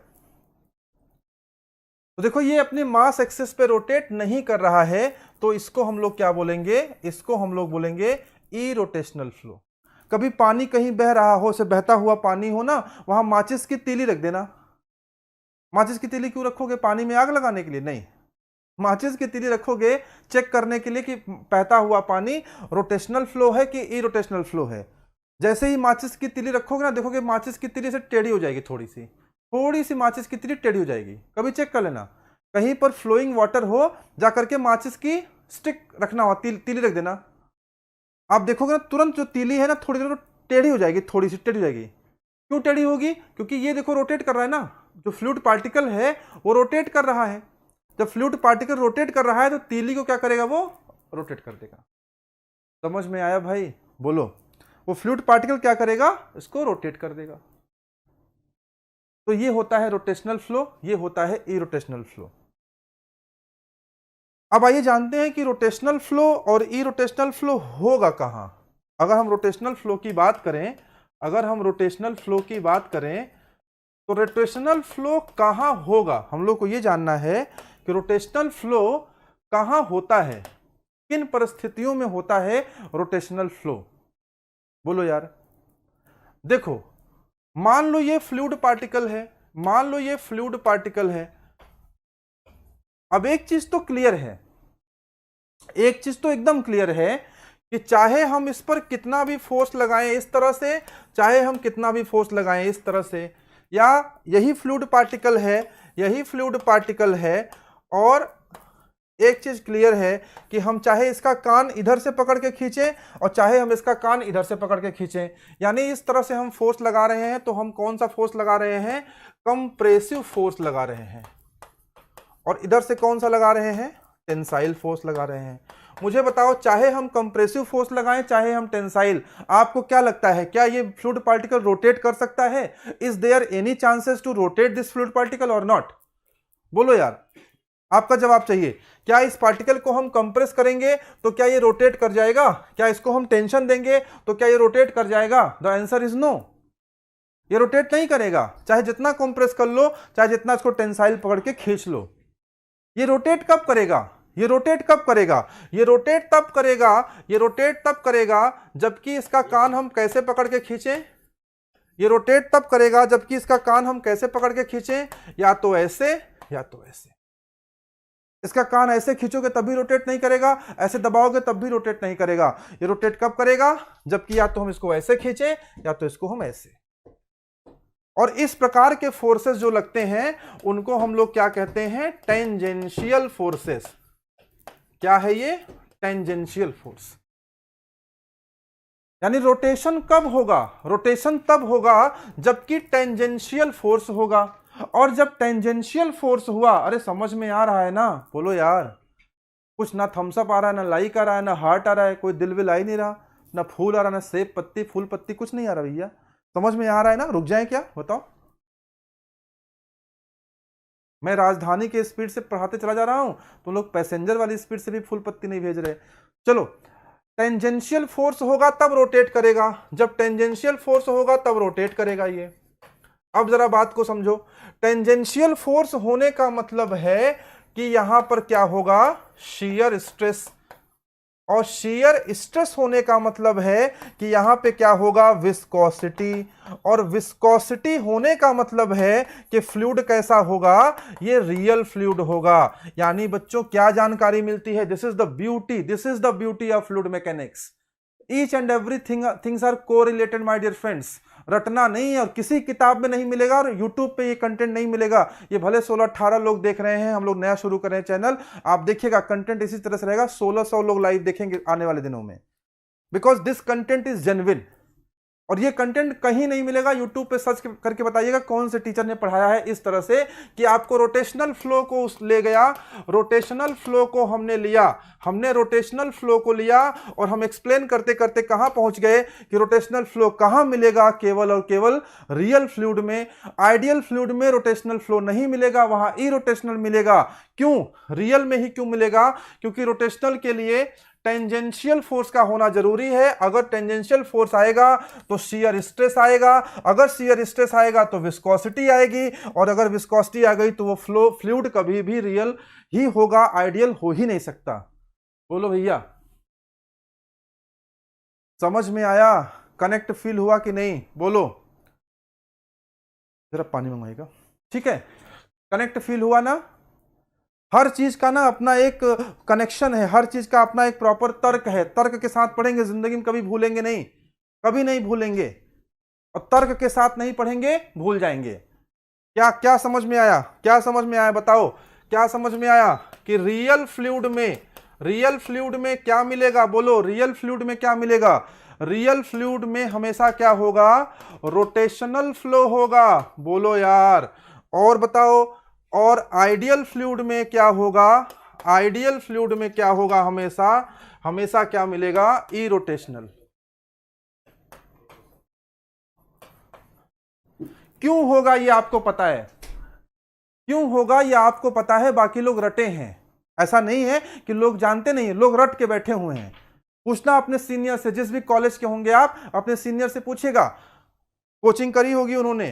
तो देखो ये अपने मास एक्सिस पे रोटेट नहीं कर रहा है, तो इसको हम लोग क्या बोलेंगे? इसको हम लोग बोलेंगे इरोटेशनल फ्लो। कभी पानी कहीं बह रहा हो, से बहता हुआ पानी हो ना, वहां माचिस की तीली रख देना। माचिस की तीली क्यों रखोगे? पानी में आग लगाने के लिए नहीं, माचिस की तीली रखोगे चेक करने के लिए कि बहता हुआ पानी रोटेशनल फ्लो है कि इरोटेशनल फ्लो है। जैसे ही माचिस की तीली रखोगे ना, देखोगे माचिस की तीली से टेढ़ी हो जाएगी, थोड़ी सी माचिस की तीली टेढ़ी हो जाएगी। कभी चेक कर लेना, कहीं पर फ्लोइंग वाटर हो, जाकर के माचिस की स्टिक रखना हो, तीली रख देना। आप देखोगे ना तुरंत जो तीली है ना थोड़ी देर टेढ़ी हो जाएगी, थोड़ी सी टेढ़ी हो जाएगी। क्यों टेढ़ी होगी? क्योंकि ये देखो रोटेट कर रहा है ना, जो फ्लूइड पार्टिकल है वो रोटेट कर रहा है। जब फ्लूइड पार्टिकल रोटेट कर रहा है तो तीली को क्या करेगा? वो रोटेट कर देगा। समझ में आया भाई? बोलो। वो फ्लूइड पार्टिकल क्या करेगा, इसको रोटेट कर देगा। तो ये होता है रोटेशनल फ्लो, ये होता है इरोटेशनल फ्लो। अब आइए जानते हैं कि रोटेशनल फ्लो और इरोटेशनल फ्लो होगा कहां। अगर हम रोटेशनल फ्लो की बात करें, अगर हम रोटेशनल फ्लो की बात करें तो रोटेशनल फ्लो कहां होगा, हम लोग को यह जानना है कि रोटेशनल फ्लो कहां होता है, किन परिस्थितियों में होता है रोटेशनल फ्लो। बोलो यार। देखो, मान लो ये फ्लूइड पार्टिकल है, मान लो ये फ्लूइड पार्टिकल है। अब एक चीज तो क्लियर है, एक चीज तो एकदम क्लियर है कि चाहे हम इस पर कितना भी फोर्स लगाएं इस तरह से, चाहे हम कितना भी फोर्स लगाएं इस तरह से, या यही फ्लूइड पार्टिकल है, यही फ्लूइड पार्टिकल है, और एक चीज क्लियर है कि हम चाहे इसका कान इधर से पकड़ के खींचें और चाहे हम इसका कान इधर से पकड़ के खींचें, यानी इस तरह से हम फोर्स लगा रहे हैं, तो हम कौन सा फोर्स लगा रहे हैं, कंप्रेसिव फोर्स लगा रहे हैं। और इधर से कौन सा लगा रहे हैं, टेंसाइल फोर्स लगा रहे हैं। मुझे बताओ, चाहे हम कंप्रेसिव फोर्स लगाएं चाहे हम टेंसाइल, आपको क्या लगता है, क्या ये फ्लूइड पार्टिकल रोटेट कर सकता है? Is there any chances to rotate this fluid particle और नॉट? बोलो यार, आपका जवाब चाहिए। क्या इस पार्टिकल को हम कंप्रेस करेंगे तो क्या ये रोटेट कर जाएगा? क्या इसको हम टेंशन देंगे तो क्या ये रोटेट कर जाएगा? द आंसर इज नो, ये रोटेट नहीं करेगा। चाहे जितना कंप्रेस कर लो, चाहे जितना इसको टेंसाइल पकड़ के खींच लो, ये रोटेट कब करेगा, ये रोटेट कब करेगा? ये रोटेट तब करेगा, ये रोटेट तब करेगा जबकि इसका कान हम कैसे पकड़ के खींचें। ये रोटेट तब करेगा जबकि इसका कान हम कैसे पकड़ के खींचें, या तो ऐसे या तो ऐसे। इसका कान ऐसे खींचोगे तब भी रोटेट नहीं करेगा, ऐसे दबाओगे तब भी रोटेट नहीं करेगा। ये रोटेट कब करेगा? जबकि या तो हम इसको ऐसे खींचे या तो इसको हम ऐसे। और इस प्रकार के फोर्सेस जो लगते हैं उनको हम लोग क्या कहते हैं, टेंजेंशियल फोर्सेस। क्या है ये? Tangential force. यानी रोटेशन कब होगा? रोटेशन तब होगा जबकि टेंजेंशियल फोर्स होगा। और जब टेंजेंशियल फोर्स हुआ, अरे समझ में आ रहा है ना? बोलो यार। कुछ ना थम्सअप आ रहा है, ना लाइक आ रहा है, ना हार्ट आ रहा है, कोई दिल विल आ ही नहीं रहा, ना फूल आ रहा, ना सेब पत्ती फूल पत्ती, कुछ नहीं आ रहा भैया। समझ में आ रहा है ना? रुक जाए क्या? बताओ। मैं राजधानी के स्पीड से पढ़ाते चला जा रहा हूं, तो लोग पैसेंजर वाली स्पीड से भी फूल पत्ती नहीं भेज रहे। चलो, टेंजेंशियल फोर्स होगा तब रोटेट करेगा, जब टेंजेंशियल फोर्स होगा तब रोटेट करेगा ये। अब जरा बात को समझो, टेंजेंशियल फोर्स होने का मतलब है कि यहां पर क्या होगा, शियर स्ट्रेस। और शियर स्ट्रेस होने का मतलब है कि यहां पे क्या होगा, विस्कोसिटी। और विस्कोसिटी होने का मतलब है कि फ्लूइड कैसा होगा, ये रियल फ्लूइड होगा। यानी बच्चों क्या जानकारी मिलती है? This is the beauty, this is the beauty of fluid mechanics. Each and every things are correlated my dear friends. रटना नहीं है, और किसी किताब में नहीं मिलेगा, और यूट्यूब पे ये कंटेंट नहीं मिलेगा। ये भले 16-18 लोग देख रहे हैं, हम लोग नया शुरू कर रहे हैं चैनल, आप देखिएगा कंटेंट इसी तरह से रहेगा। 1600 लोग लाइव देखेंगे आने वाले दिनों में, because this content is genuine. और ये कंटेंट कहीं नहीं मिलेगा। यूट्यूब पे सर्च करके बताइएगा कौन से टीचर ने पढ़ाया है इस तरह से कि आपको रोटेशनल फ्लो को ले गया, रोटेशनल फ्लो को हमने लिया, हमने रोटेशनल फ्लो को लिया और हम एक्सप्लेन करते करते कहां पहुंच गए कि रोटेशनल फ्लो कहां मिलेगा, केवल और केवल रियल फ्लूइड में। आइडियल फ्लूइड में रोटेशनल फ्लो नहीं मिलेगा, वहां इरोटेशनल मिलेगा। क्यों? रियल में ही क्यों मिलेगा? क्योंकि रोटेशनल के लिए टेंजेंशियल फोर्स का होना जरूरी है। अगर टेंजेंशियल फोर्स आएगा तो शियर स्ट्रेस आएगा, अगर शियर स्ट्रेस आएगा तो विस्कोसिटी आएगी, और अगर विस्कोसिटी आ गई तो वो फ्लूइड कभी भी रियल ही होगा, आइडियल हो ही नहीं सकता। बोलो भैया, समझ में आया? कनेक्ट फील हुआ कि नहीं? बोलो जरा, पानी मंगवाएगा। ठीक है, कनेक्ट फील हुआ ना? हर चीज का ना अपना एक कनेक्शन है, हर चीज का अपना एक प्रॉपर तर्क है। तर्क के साथ पढ़ेंगे जिंदगी में कभी भूलेंगे नहीं, कभी नहीं भूलेंगे। और तर्क के साथ नहीं पढ़ेंगे भूल जाएंगे। क्या क्या समझ में आया? क्या समझ में आया? बताओ, क्या समझ में आया कि रियल फ्लूइड में क्या मिलेगा? बोलो, रियल फ्लूइड में क्या मिलेगा? रियल फ्लूइड में हमेशा क्या होगा? रोटेशनल फ्लो होगा। बोलो यार। और बताओ, और आइडियल फ्लूइड में क्या होगा? आइडियल फ्लूइड में क्या होगा? हमेशा क्या मिलेगा? इरोटेशनल। क्यों होगा ये आपको पता है, क्यों होगा ये आपको पता है, बाकी लोग रटे हैं। ऐसा नहीं है कि लोग जानते नहीं, लोग रट के बैठे हुए हैं। पूछना अपने सीनियर से, जिस भी कॉलेज के होंगे आप अपने सीनियर से पूछेगा, कोचिंग करी होगी उन्होंने,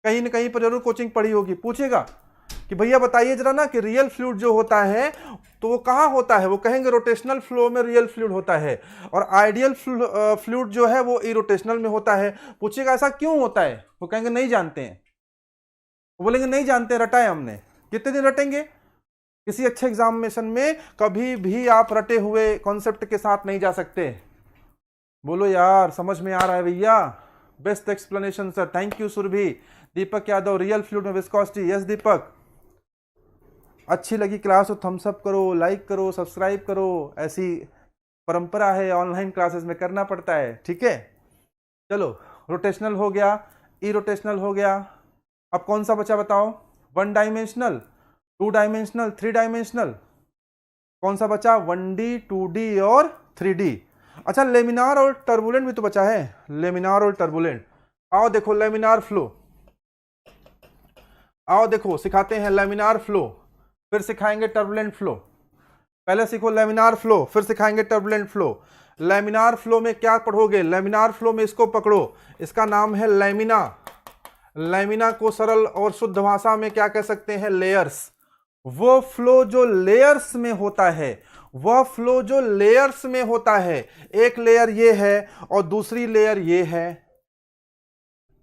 कहीं ना कहीं पर जरूर कोचिंग पढ़ी होगी, पूछेगा कि भैया बताइए जरा ना कि रियल फ्लूइड जो होता है तो वो कहाँ होता है, वो कहेंगे रोटेशनल फ्लो में रियल फ्लूइड होता है, और आइडियल फ्लूइड जो है वो इरोटेशनल में होता है। पूछेगा ऐसा क्यों होता है, वो कहेंगे नहीं जानते हैं, वो बोलेंगे नहीं जानते, रटा है हमने। कितने दिन रटेंगे? किसी अच्छे एग्जामिनेशन में कभी भी आप रटे हुए कॉन्सेप्ट के साथ नहीं जा सकते। बोलो यार समझ में आ रहा है भैया? Best explanation sir, thank you Surabhi. Deepak Yadav, real fluid में विस्कोसिटी, यस दीपक। अच्छी लगी क्लास तो थम्स अप करो, लाइक करो, सब्सक्राइब करो, ऐसी परंपरा है ऑनलाइन क्लासेस में, करना पड़ता है, ठीक है। चलो, रोटेशनल हो गया, इरोटेशनल हो गया, अब कौन सा बचा बताओ? 1 डायमेंशनल, 2 डायमेंशनल, 3 डायमेंशनल, कौन सा बचा? 1D, 2D और 3D। अच्छा, लेमिनार और टर्बुलेंट भी तो बचा है, लेमिनार और टर्बुलेंट। आओ देखो लेमिनार फ्लो, आओ देखो सिखाते हैं लेमिनार फ्लो, फिर सिखाएंगे टर्बुलेंट फ्लो। पहले सीखो लेमिनार फ्लो, फिर सिखाएंगे टर्बुलेंट फ्लो। लेमिनार फ्लो में क्या पढ़ोगे? लेमिनार फ्लो में इसको पकड़ो, इसका नाम है लेमिना। लेमिना को सरल और शुद्ध भाषा में क्या कह सकते हैं? लेयर्स। वो फ्लो जो लेयर्स में होता है, वह फ्लो जो लेयर्स में होता है, एक लेयर ये है और दूसरी लेयर ये है,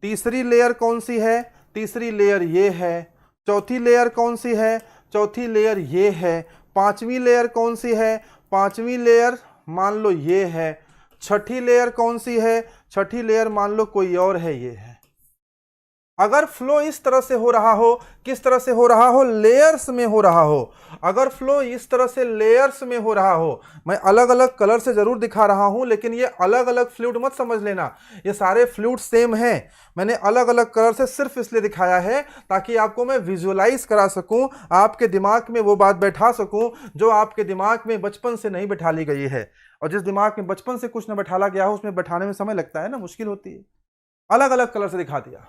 तीसरी लेयर कौन सी है? तीसरी लेयर ये है, चौथी लेयर कौन सी है? चौथी लेयर ये है, पांचवी लेयर कौन सी है? पांचवी लेयर मान लो ये है, छठी लेयर कौन सी है? छठी लेयर मान लो कोई और है, ये है। अगर फ्लो इस तरह से हो रहा हो, किस तरह से हो रहा हो? लेयर्स में हो रहा हो। अगर फ्लो इस तरह से लेयर्स में हो रहा हो, मैं अलग अलग कलर से जरूर दिखा रहा हूं, लेकिन ये अलग अलग फ्लूइड मत समझ लेना, ये सारे फ्लूइड सेम हैं। मैंने अलग अलग कलर से सिर्फ इसलिए दिखाया है ताकि आपको मैं विजुअलाइज करा सकूं, आपके दिमाग में वो बात बैठा सकूं जो आपके दिमाग में बचपन से नहीं बैठा ली गई है। और जिस दिमाग में बचपन से कुछ न बैठाला गया हो, उसमें बैठाने में समय लगता है ना, मुश्किल होती है। अलग अलग कलर से दिखा दिया।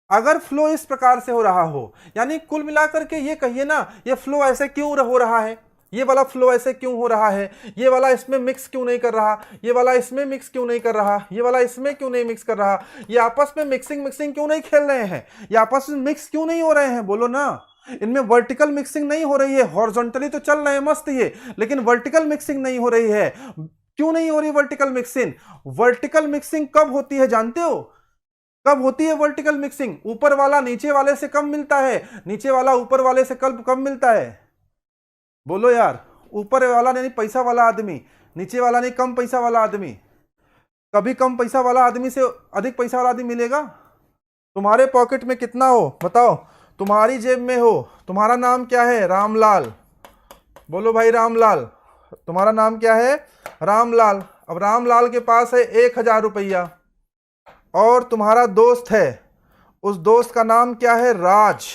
अगर फ्लो इस प्रकार से हो रहा हो, यानी कुल मिलाकर के ये कहिए ना, ये फ्लो ऐसे क्यों हो रहा है, ये वाला फ्लो ऐसे क्यों हो रहा है, ये वाला इसमें मिक्स क्यों नहीं कर रहा, ये वाला इसमें मिक्स क्यों नहीं कर रहा, ये वाला इसमें क्यों नहीं मिक्स कर रहा, ये आपस में मिक्सिंग क्यों नहीं खेल रहे हैं, ये आपस में मिक्स क्यों नहीं हो रहे हैं? बोलो ना। इनमें वर्टिकल मिक्सिंग नहीं हो रही है, हॉरिजॉन्टली तो चल रहे हैं मस्त ये, लेकिन वर्टिकल मिक्सिंग नहीं हो रही है। क्यों नहीं हो रही वर्टिकल मिक्सिंग? वर्टिकल मिक्सिंग कब होती है जानते हो? कब होती है वर्टिकल मिक्सिंग? ऊपर वाला नीचे वाले से कम मिलता है, नीचे वाला ऊपर वाले से कम मिलता है। बोलो यार, ऊपर वाला नहीं पैसा वाला आदमी, नीचे वाला नहीं कम पैसा वाला आदमी। कभी कम पैसा वाला आदमी से अधिक पैसा वाला आदमी मिलेगा? तुम्हारे पॉकेट में कितना हो बताओ, तुम्हारी जेब में हो, तुम्हारा नाम क्या है? रामलाल। बोलो भाई रामलाल, तुम्हारा नाम क्या है? रामलाल। अब रामलाल के पास है 1000 रुपया, और तुम्हारा दोस्त है, उस दोस्त का नाम क्या है? राज।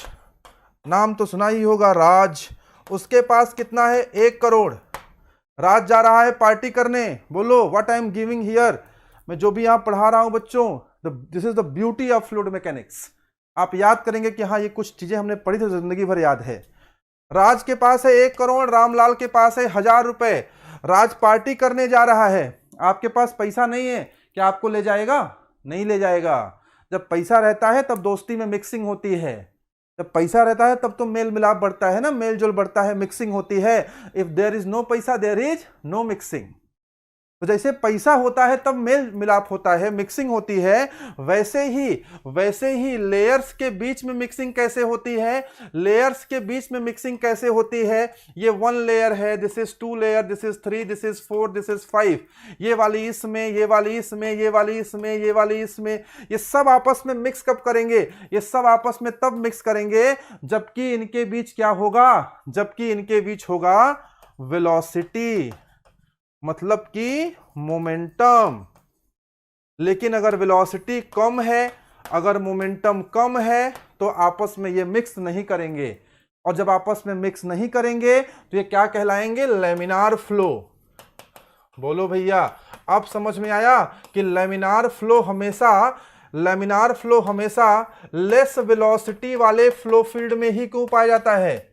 नाम तो सुना ही होगा, राज। उसके पास कितना है? 1 करोड़। राज जा रहा है पार्टी करने। बोलो what I am giving here. मैं जो भी यहाँ पढ़ा रहा हूं बच्चों, this is the beauty of fluid mechanics. आप याद करेंगे कि हाँ ये कुछ चीजें हमने पढ़ी थी, जिंदगी भर याद है। राज के पास है 1 करोड़, रामलाल के पास है 1000 रुपए। राज पार्टी करने जा रहा है, आपके पास पैसा नहीं है, क्या आपको ले जाएगा? नहीं ले जाएगा। जब पैसा रहता है तब दोस्ती में मिक्सिंग होती है, जब पैसा रहता है तब तो मेल मिलाप बढ़ता है ना, मेल जोल बढ़ता है, मिक्सिंग होती है। इफ देयर इज नो पैसा देयर इज नो मिक्सिंग। तो जैसे पैसा होता है तब मेल मिलाप होता है, मिक्सिंग होती है, वैसे ही लेयर्स के बीच में मिक्सिंग कैसे होती है? लेयर्स के बीच में मिक्सिंग कैसे होती है? ये 1 लेयर है, this is 2 layer, this is 3, this is 4, this is 5। ये वाली इसमें, ये वाली इसमें, ये वाली इसमें, ये वाली इसमें, ये सब आपस में मिक्स कब करेंगे? ये सब आपस में तब मिक्स करेंगे जबकि इनके बीच क्या होगा? जबकि इनके बीच होगा वेलोसिटी, मतलब कि मोमेंटम। लेकिन अगर वेलोसिटी कम है, अगर मोमेंटम कम है, तो आपस में ये मिक्स नहीं करेंगे, और जब आपस में मिक्स नहीं करेंगे तो ये क्या कहलाएंगे? Laminar flow. बोलो भैया, अब समझ में आया कि लेमिनार फ्लो हमेशा लेमिनार फ्लो हमेशा लेस वेलोसिटी वाले फ्लो फील्ड में ही क्यों पाया जाता है?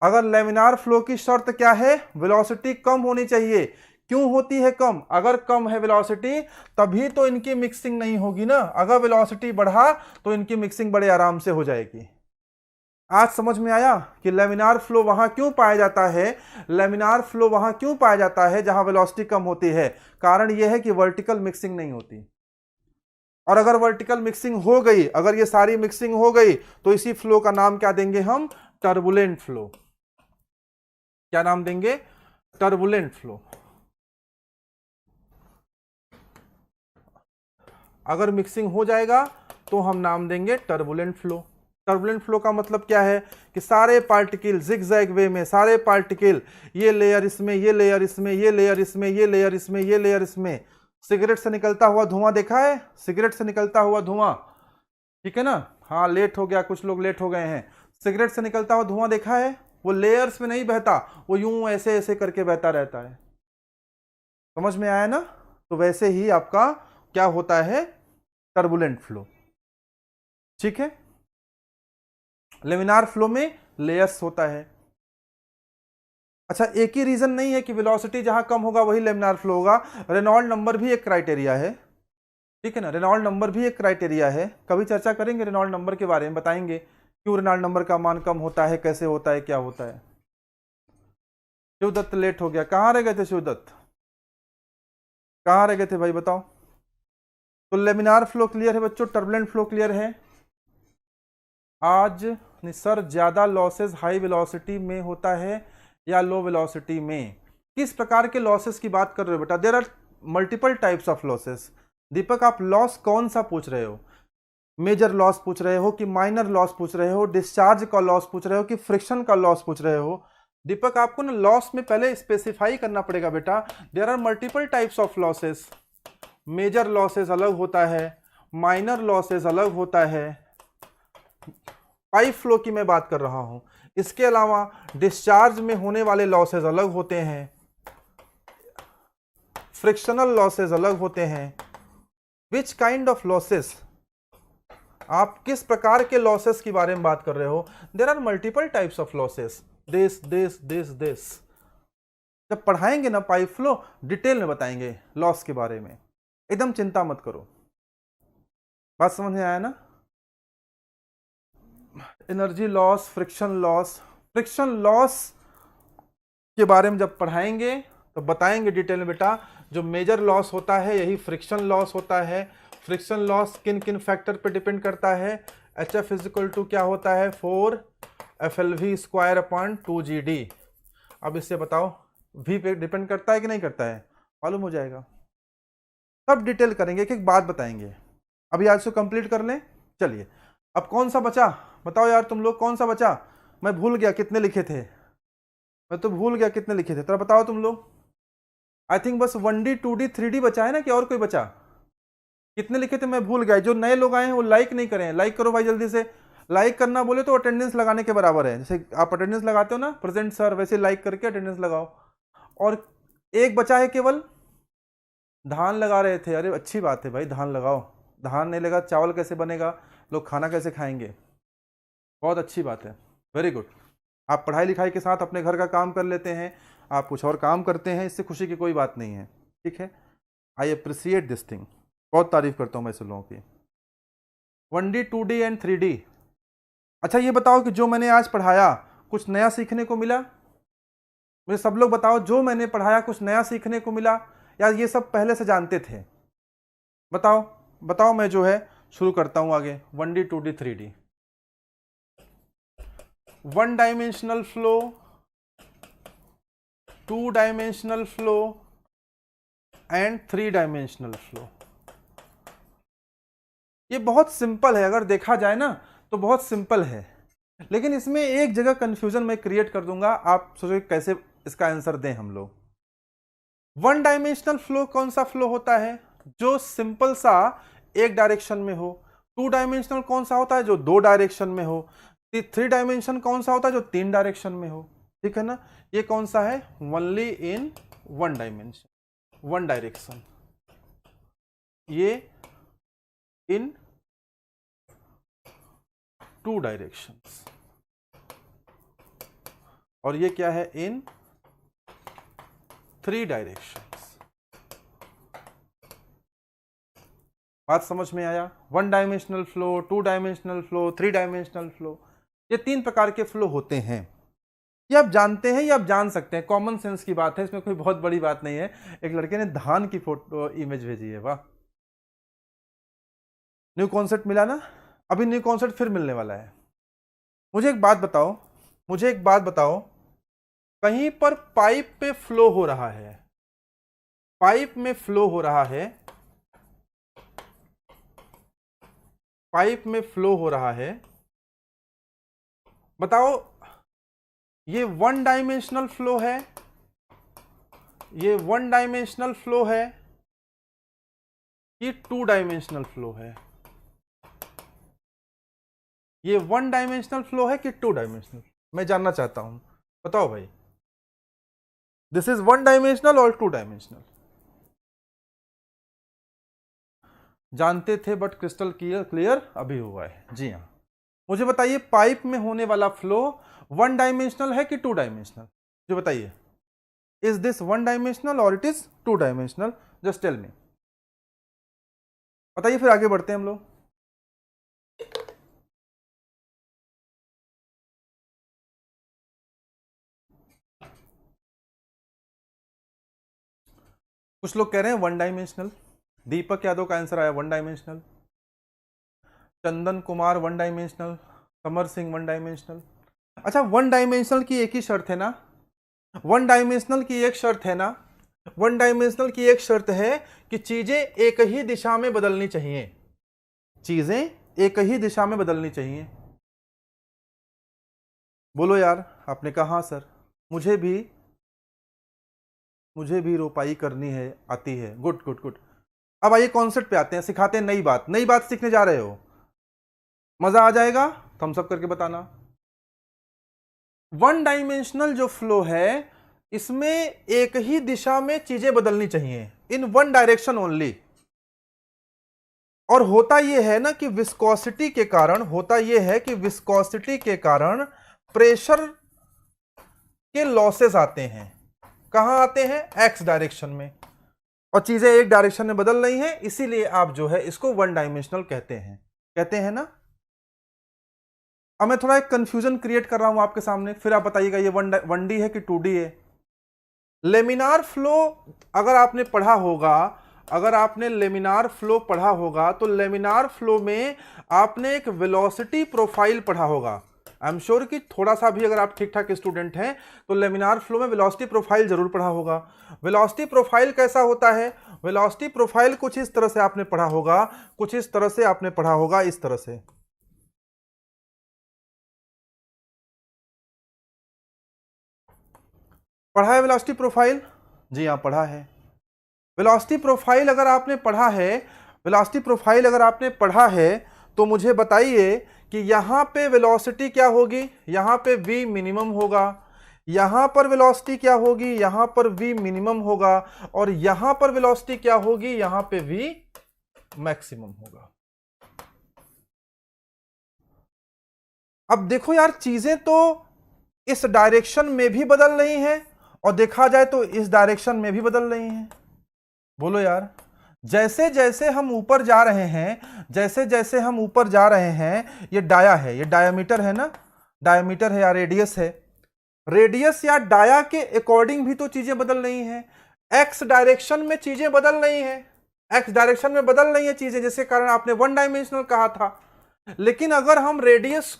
अगर लेमिनार फ्लो की शर्त क्या है? वेलोसिटी कम होनी चाहिए। क्यों होती है कम? अगर कम है वेलोसिटी तभी तो इनकी मिक्सिंग नहीं होगी ना। अगर वेलोसिटी बढ़ा तो इनकी मिक्सिंग बड़े आराम से हो जाएगी। आज समझ में आया कि लेमिनार फ्लो वहां क्यों पाया जाता है? लेमिनार फ्लो वहां क्यों पाया जाता है जहां वेलोसिटी कम होती है? कारण यह है कि वर्टिकल मिक्सिंग नहीं होती। और अगर वर्टिकल मिक्सिंग हो गई, अगर ये सारी मिक्सिंग हो गई, तो इसी फ्लो का नाम क्या देंगे हम? Turbulent flow. क्या नाम देंगे? Turbulent flow. अगर मिक्सिंग हो जाएगा तो हम नाम देंगे टर्बुलेंट फ्लो। टर्बुलेंट फ्लो का मतलब क्या है कि सारे पार्टिकल जिगजैग वे में, सारे पार्टिकल, ये लेयर इसमें, ये लेयर इसमें, ये लेयर इसमें, ये लेयर इसमें, ये लेयर इसमें। सिगरेट से निकलता हुआ धुआं देखा है? सिगरेट से निकलता हुआ धुआं, ठीक है ना? हाँ, लेट हो गया, कुछ लोग लेट हो गए हैं। सिगरेट से निकलता हुआ धुआं देखा है? वो लेयर्स में नहीं बहता, वो यूं ऐसे ऐसे करके बहता रहता है। समझ में आया ना? तो वैसे ही आपका क्या होता है? Turbulent flow. ठीक है। लेमिनार फ्लो में लेयर्स होता है। अच्छा, एक ही रीजन नहीं है कि वेलोसिटी जहां कम होगा वही लेमिनार फ्लो होगा। रेनॉल्ड नंबर भी एक क्राइटेरिया है, ठीक है ना? रेनॉल्ड नंबर भी एक क्राइटेरिया है। कभी चर्चा करेंगे रेनॉल्ड नंबर के बारे में, बताएंगे क्यों रेनॉल्ड नंबर का मान कम होता है, कैसे होता है, क्या होता है। शिवदत्त लेट हो गया, कहाँ रह गए थे शिवदत्त? कहाँ रह गए थे भाई, बताओ। तो लेमिनार फ्लो क्लियर है बच्चों, टर्बुलेंट फ्लो क्लियर है। आज सर ज्यादा लॉसेस हाई वेलोसिटी में होता है या लो वेलोसिटी में? किस प्रकार के लॉसेस की बात कर रहे हो बेटा? There are multiple types of losses. Deepak, आप लॉस कौन सा पूछ रहे हो? मेजर लॉस पूछ रहे हो कि माइनर लॉस पूछ रहे हो, डिस्चार्ज का लॉस पूछ रहे हो कि फ्रिक्शन का लॉस पूछ रहे हो? दीपक, आपको ना लॉस में पहले स्पेसिफाई करना पड़ेगा बेटा। There are multiple types of losses. Major losses अलग होता है, माइनर लॉसेस अलग होता है। पाइप फ्लो की मैं बात कर रहा हूं। इसके अलावा डिस्चार्ज में होने वाले लॉसेस अलग होते हैं, फ्रिक्शनल लॉसेस अलग होते हैं। Which kind of losses? आप किस प्रकार के लॉसेस की बारे में बात कर रहे हो? There are multiple types of losses. This जब पढ़ाएंगे ना पाइप फ्लो, डिटेल में बताएंगे लॉस के बारे में, एकदम चिंता मत करो। बात समझ में आया ना? एनर्जी लॉस, फ्रिक्शन लॉस के बारे में जब पढ़ाएंगे तो बताएंगे डिटेल में बेटा। जो मेजर लॉस होता है यही फ्रिक्शन लॉस होता है। फ्रिक्शन लॉस किन किन फैक्टर पे डिपेंड करता है? HF इजिकल टू क्या होता है? 4FLV²/2GD। अब इससे बताओ, V पे डिपेंड करता है कि नहीं करता है? मालूम हो जाएगा। सब डिटेल करेंगे, एक एक बात बताएंगे। अभी आज से कंप्लीट कर लें। चलिए, अब कौन सा बचा बताओ यार, तुम लोग कौन सा बचा? मैं भूल गया कितने लिखे थे, मैं तो भूल गया कितने लिखे थे। तो बताओ तुम लोग। आई थिंक बस 1D 2D 3D बचा है ना, कि और कोई बचा? कितने लिखे थे मैं भूल गया। जो नए लोग आए हैं वो लाइक नहीं करें, लाइक करो भाई जल्दी से। लाइक करना बोले तो अटेंडेंस लगाने के बराबर है। जैसे आप अटेंडेंस लगाते हो ना, प्रेजेंट सर, वैसे लाइक करके अटेंडेंस लगाओ। और एक बचा है केवल, धान लगा रहे थे। अरे अच्छी बात है भाई, धान लगाओ। धान नहीं लगा चावल कैसे बनेगा, लोग खाना कैसे खाएंगे? बहुत अच्छी बात है, वेरी गुड। आप पढ़ाई लिखाई के साथ अपने घर का काम कर लेते हैं, आप कुछ और काम करते हैं, इससे खुशी की कोई बात नहीं है, ठीक है? आई अप्रिसिएट दिस थिंग, बहुत तारीफ करता हूँ मैं ऐसे लोगों की। 1D 2D and 3D। अच्छा ये बताओ कि जो मैंने आज पढ़ाया कुछ नया सीखने को मिला? मुझे सब लोग बताओ, जो मैंने पढ़ाया कुछ नया सीखने को मिला या ये सब पहले से जानते थे? बताओ बताओ। मैं जो है शुरू करता हूं आगे। 1D 2D 3D। 1 dimensional flow, 2 dimensional flow and 3 dimensional flow. ये बहुत सिंपल है, अगर देखा जाए ना तो बहुत सिंपल है, लेकिन इसमें एक जगह कंफ्यूजन मैं क्रिएट कर दूंगा। आप सोचो कैसे इसका आंसर दें हम लोग। 1 डायमेंशनल फ्लो कौन सा फ्लो होता है? जो सिंपल सा एक डायरेक्शन में हो। 2 डायमेंशनल कौन सा होता है? जो 2 डायरेक्शन में हो। 3 डायमेंशन कौन सा होता है? जो 3 डायरेक्शन में हो, ठीक है ना? ये कौन सा है? Only in 1 dimension, 1 direction. ये इन 2 डायरेक्शंस, और ये क्या है, इन 3 डायरेक्शंस। बात समझ में आया? 1 dimensional flow, 2 dimensional flow, 3 dimensional flow, ये 3 प्रकार के फ्लो होते हैं। ये आप जानते हैं, ये आप जान सकते हैं, कॉमन सेंस की बात है, इसमें कोई बहुत बड़ी बात नहीं है। एक लड़के ने धान की फोटो इमेज भेजी है, वाह, न्यू कॉन्सेप्ट मिला ना। अभी न्यू कॉन्सेप्ट फिर मिलने वाला है। मुझे एक बात बताओ, कहीं पर पाइप पे फ्लो हो रहा है, पाइप में फ्लो हो रहा है, पाइप में फ्लो हो रहा है, बताओ ये 1 डायमेंशनल फ्लो है, ये 1 डायमेंशनल फ्लो है, ये 2 डायमेंशनल फ्लो है? ये 1 डायमेंशनल फ्लो है कि 2 डायमेंशनल? मैं जानना चाहता हूं, बताओ भाई। दिस इज 1 डायमेंशनल और 2 डायमेंशनल? जानते थे बट क्रिस्टल क्लियर अभी हुआ है। जी हाँ, मुझे बताइए पाइप में होने वाला फ्लो 1 डायमेंशनल है कि 2 डायमेंशनल? मुझे बताइए, इज दिस 1 डायमेंशनल और it is 2 dimensional? Just tell me, बताइए, फिर आगे बढ़ते हैं हम लोग। कुछ लोग कह रहे हैं 1 डायमेंशनल। दीपक यादव का आंसर आया 1 dimensional, Chandan Kumar 1 dimensional, Samar Singh 1 dimensional. अच्छा, 1 डायमेंशनल की एक ही शर्त है ना, 1 डायमेंशनल की एक शर्त है ना, 1 डायमेंशनल की एक शर्त है कि चीजें एक ही दिशा में बदलनी चाहिए, चीजें एक ही दिशा में बदलनी चाहिए। बोलो यार, आपने कहा हाँ सर, मुझे भी रोपाई करनी है, आती है। Good good good. अब आइए कॉन्सेप्ट पे आते हैं, सिखाते हैं नई बात सीखने जा रहे हो, मजा आ जाएगा, थम्स अप करके बताना। 1 डायमेंशनल जो फ्लो है, इसमें एक ही दिशा में चीजें बदलनी चाहिए, इन 1 डायरेक्शन ओनली। और होता यह है ना कि विस्कोसिटी के कारण प्रेशर के लॉसेस आते हैं। कहां आते हैं? एक्स डायरेक्शन में, और चीजें एक डायरेक्शन में बदल रही हैं, इसीलिए आप जो है इसको 1 डायमेंशनल कहते हैं ना। अब मैं थोड़ा एक कंफ्यूजन क्रिएट कर रहा हूं आपके सामने, फिर आप बताइएगा ये 1D है कि 2D है। लेमिनार फ्लो अगर आपने पढ़ा होगा, तो लेमिनार फ्लो में आपने एक वेलोसिटी प्रोफाइल पढ़ा होगा। आई एम श्योर कि थोड़ा सा भी अगर आप ठीक ठाक स्टूडेंट हैं तो लेमिनार फ्लो में वेलोसिटी प्रोफाइल जरूर पढ़ा होगा। वेलोसिटी प्रोफाइल कैसा होता है? वेलोसिटी प्रोफाइल कुछ इस तरह से आपने पढ़ा होगा, इस तरह से। पढ़ा है वेलोसिटी प्रोफाइल? जी हाँ, पढ़ा है। वेलोसिटी प्रोफाइल अगर आपने पढ़ा है तो मुझे बताइए कि यहां पे वेलोसिटी क्या होगी? यहां पे v मिनिमम होगा, यहां पर वेलोसिटी क्या होगी? यहां पर v मिनिमम होगा, और यहां पर वेलोसिटी क्या होगी? यहां पे v मैक्सिमम होगा। अब देखो यार, चीजें तो इस डायरेक्शन में भी बदल रही हैं और देखा जाए तो इस डायरेक्शन में भी बदल रही हैं। बोलो यार, जैसे जैसे हम ऊपर जा रहे हैं, ये डाया है, ये डायामीटर है ना, डायामीटर है या रेडियस है, रेडियस या डाया के अकॉर्डिंग भी तो चीजें बदल रही हैं। एक्स डायरेक्शन में चीजें बदल रही हैं, चीजें, जिसके कारण आपने 1 डायमेंशनल कहा था। लेकिन अगर हम रेडियस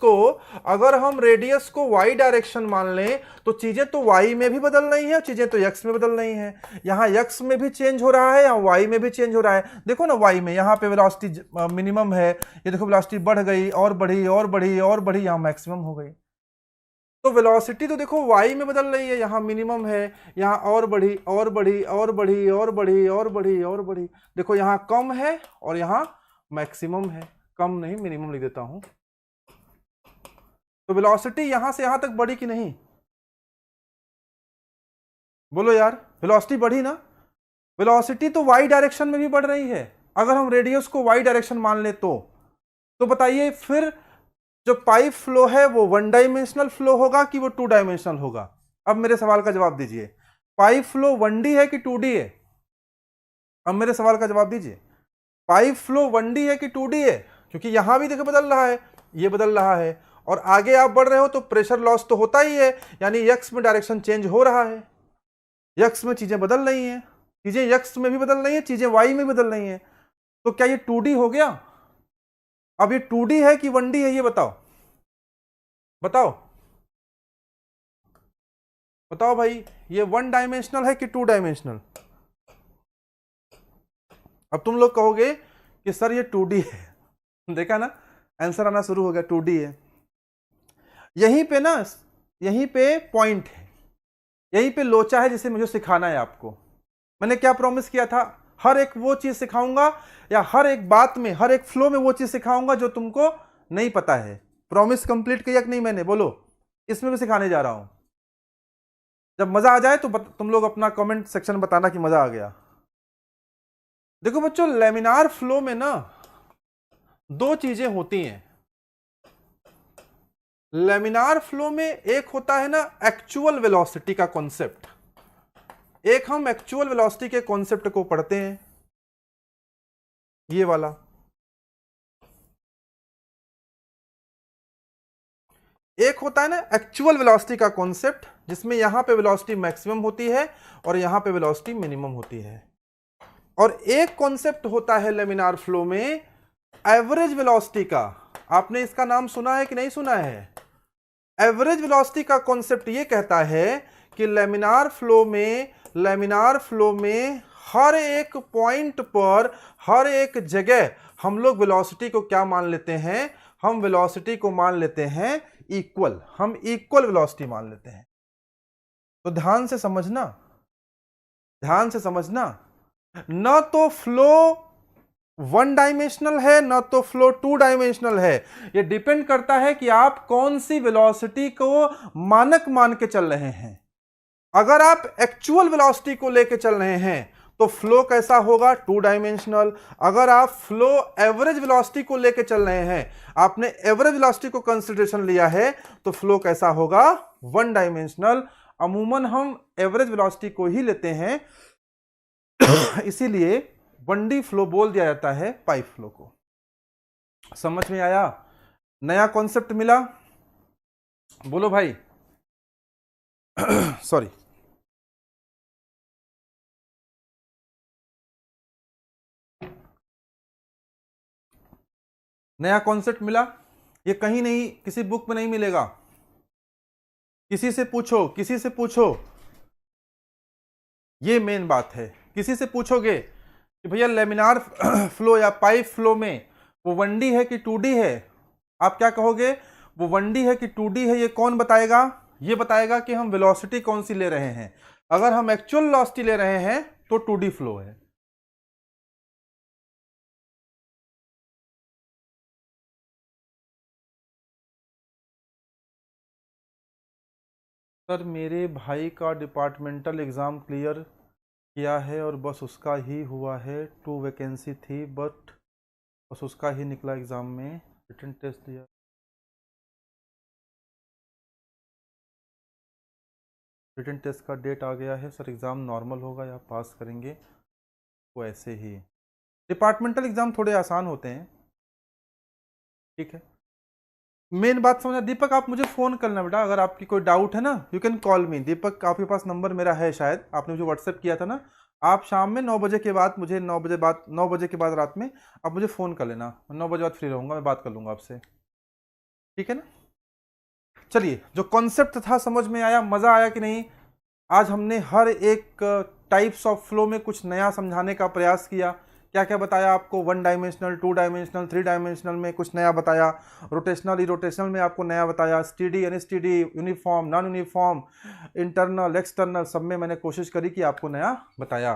को y डायरेक्शन मान लें तो चीजें तो y में भी बदल रही हैं, चीजें तो x में बदल रही हैं। यहां x में भी चेंज हो रहा है, यहां y में भी चेंज हो रहा है। देखो ना, y में यहां पे वेलोसिटी मिनिमम है, ये देखो वेलोसिटी बढ़ गई और बढ़ी और बढ़ी और बढ़ी, यहां मैक्सिमम हो गई। तो वेलोसिटी तो देखो y में बदल रही है, यहां मिनिमम है, यहां और बढ़ी और बढ़ी और बढ़ी और बढ़ी और बढ़ी और बढ़ी। देखो यहां कम है और यहां मैक्सिमम है, कम नहीं मिनिमम लिख देता हूं। तो वेलोसिटी यहां से यहां तक बढ़ी कि नहीं? बोलो यार, वेलोसिटी बढ़ी ना? वेलोसिटी तो y डायरेक्शन में भी बढ़ रही है, अगर हम रेडियस को वाई डायरेक्शन मान ले तो बताइए फिर जो पाइप फ्लो है वो वन डायमेंशनल फ्लो होगा कि वो टू डायमेंशनल होगा? अब मेरे सवाल का जवाब दीजिए, पाइप फ्लो 1D है कि 2D है? अब मेरे सवाल का जवाब दीजिए, पाइप फ्लो 1D है कि 2D है? क्योंकि यहां भी देखो बदल रहा है, ये बदल रहा है, और आगे आप बढ़ रहे हो तो प्रेशर लॉस तो होता ही है, यानी एक्स में डायरेक्शन चेंज हो रहा है, एक्स में चीजें बदल रही हैं, चीजें एक्स में भी बदल रही हैं, चीजें वाई में बदल रही हैं। तो क्या ये 2D हो गया? अब ये 2D है कि 1D है, ये बताओ बताओ बताओ भाई, ये वन डायमेंशनल है कि टू डायमेंशनल? अब तुम लोग कहोगे कि सर ये 2D है देखा ना, आंसर आना शुरू हो गया, 2D है। यहीं पे ना, यहीं पे पॉइंट है, यहीं पे लोचा है जिसे मुझे सिखाना है आपको। मैंने क्या प्रॉमिस किया था, हर एक वो चीज सिखाऊंगा, या हर एक बात में, हर एक फ्लो में वो चीज सिखाऊंगा जो तुमको नहीं पता है। प्रॉमिस कंप्लीट किया कि नहीं मैंने, बोलो? इसमें भी सिखाने जा रहा हूं। जब मजा आ जाए तो तुम लोग अपना कमेंट सेक्शन में बताना कि मजा आ गया। देखो बच्चों, लेमिनार फ्लो में ना दो चीजें होती हैं। लेमिनार फ्लो में एक होता है ना एक्चुअल वेलोसिटी का कॉन्सेप्ट, एक हम एक्चुअल वेलोसिटी के कॉन्सेप्ट को पढ़ते हैं, ये वाला। एक होता है ना एक्चुअल वेलोसिटी का कॉन्सेप्ट, जिसमें यहां पे वेलोसिटी मैक्सिमम होती है और यहां पे वेलोसिटी मिनिमम होती है। और एक कॉन्सेप्ट होता है लेमिनार फ्लो में एवरेज वेलोसिटी का। आपने इसका नाम सुना है कि नहीं सुना है? एवरेज वेलोसिटी का कॉन्सेप्ट ये कहता है कि लेमिनार फ्लो में हर एक पॉइंट पर, हर एक जगह हम लोग वेलोसिटी को क्या मान लेते हैं? हम वेलोसिटी को मान लेते हैं इक्वल, हम इक्वल वेलोसिटी मान लेते हैं। तो ध्यान से समझना, ध्यान से समझना, न तो फ्लो वन डायमेंशनल है ना तो फ्लो टू डायमेंशनल है। यह डिपेंड करता है कि आप कौन सी वेलोसिटी को मानक मान के चल रहे हैं। अगर आप एक्चुअल वेलोसिटी को लेके चल रहे हैं तो फ्लो कैसा होगा? Two dimensional. अगर आप फ्लो एवरेज वेलोसिटी को लेके चल रहे हैं, आपने एवरेज वेलोसिटी को कंसीडरेशन लिया है, तो फ्लो कैसा होगा? One dimensional. अमूमन हम एवरेज वेलोसिटी को ही लेते हैं इसीलिए 1D फ्लो बोल दिया जाता है पाइप फ्लो को। समझ में आया? नया कॉन्सेप्ट मिला? बोलो भाई सॉरी, नया कॉन्सेप्ट मिला? ये कहीं नहीं, किसी बुक में नहीं मिलेगा। किसी से पूछो, किसी से पूछो, ये मेन बात है। किसी से पूछोगे कि भैया लेमिनार फ्लो या पाइप फ्लो में वो 1D है कि 2D है, आप क्या कहोगे? वो 1D है कि 2D है, ये कौन बताएगा? ये बताएगा कि हम वेलोसिटी कौन सी ले रहे हैं। अगर हम एक्चुअल वेलोसिटी ले रहे हैं तो 2D फ्लो है। सर मेरे भाई का डिपार्टमेंटल एग्ज़ाम क्लियर किया है और बस उसका ही हुआ है, 2 वैकेंसी थी बट बस उसका ही निकला एग्ज़ाम में, रिटन टेस्ट दिया। रिटन टेस्ट का डेट आ गया है सर, एग्ज़ाम नॉर्मल होगा या पास करेंगे? वो ऐसे ही, डिपार्टमेंटल एग्ज़ाम थोड़े आसान होते हैं, ठीक है। मेन बात समझना। दीपक आप मुझे फ़ोन करना बेटा, अगर आपकी कोई डाउट है ना, यू कैन कॉल मी। दीपक आपके पास नंबर मेरा है शायद, आपने मुझे व्हाट्सएप किया था ना। आप शाम में 9 बजे के बाद मुझे, 9 बजे के बाद रात में आप मुझे फ़ोन कर लेना, 9 बजे बाद फ्री रहूँगा, मैं बात कर लूँगा आपसे, ठीक है ना? चलिए, जो कॉन्सेप्ट था समझ में आया? मज़ा आया कि नहीं? आज हमने हर एक टाइप्स ऑफ फ्लो में कुछ नया समझाने का प्रयास किया। क्या क्या बताया आपको? 1 डायमेंशनल, 2 डायमेंशनल, 3 डायमेंशनल में कुछ नया बताया, रोटेशनल इरोटेशनल में आपको नया बताया, steady unsteady, uniform non uniform, internal external, सब में मैंने कोशिश करी कि आपको नया बताया।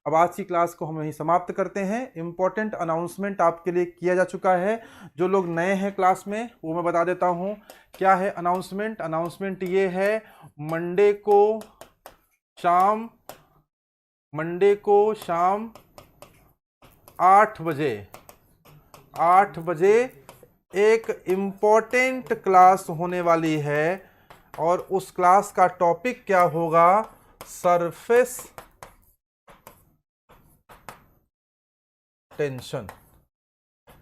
अब आज की क्लास को हम यहीं समाप्त करते हैं। इंपॉर्टेंट अनाउंसमेंट आपके लिए किया जा चुका है। जो लोग नए हैं क्लास में वो मैं बता देता हूँ क्या है अनाउंसमेंट। अनाउंसमेंट ये है, मंडे को शाम 8 बजे, 8 बजे एक इम्पोर्टेंट क्लास होने वाली है और उस क्लास का टॉपिक क्या होगा? Surface tension.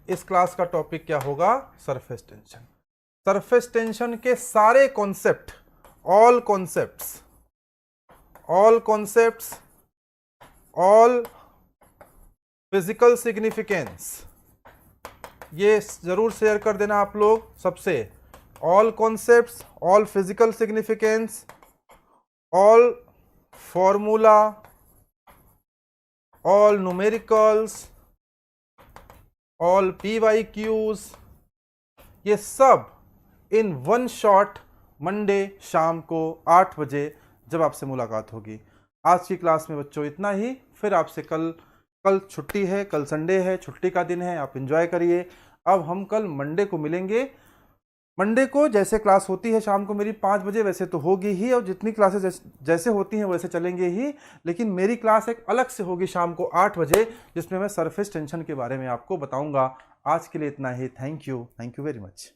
इस क्लास का टॉपिक क्या होगा? Surface tension. सरफेस टेंशन के सारे concept, all concepts, all physical significance, ये जरूर शेयर कर देना आप लोग सबसे। All concepts, all physical significance, all formula, all numericals, all PYQs, ये सब इन वन शॉट मंडे शाम को 8 बजे जब आपसे मुलाकात होगी। आज की क्लास में बच्चों इतना ही। फिर आपसे कल छुट्टी है, कल संडे है, छुट्टी का दिन है, आप एंजॉय करिए। अब हम कल मंडे को मिलेंगे। मंडे को जैसे क्लास होती है शाम को मेरी 5 बजे वैसे तो होगी ही, और जितनी क्लासेस जैसे होती हैं वैसे चलेंगे ही, लेकिन मेरी क्लास एक अलग से होगी शाम को 8 बजे, जिसमें मैं सरफेस टेंशन के बारे में आपको बताऊंगा। आज के लिए इतना ही। Thank you very much.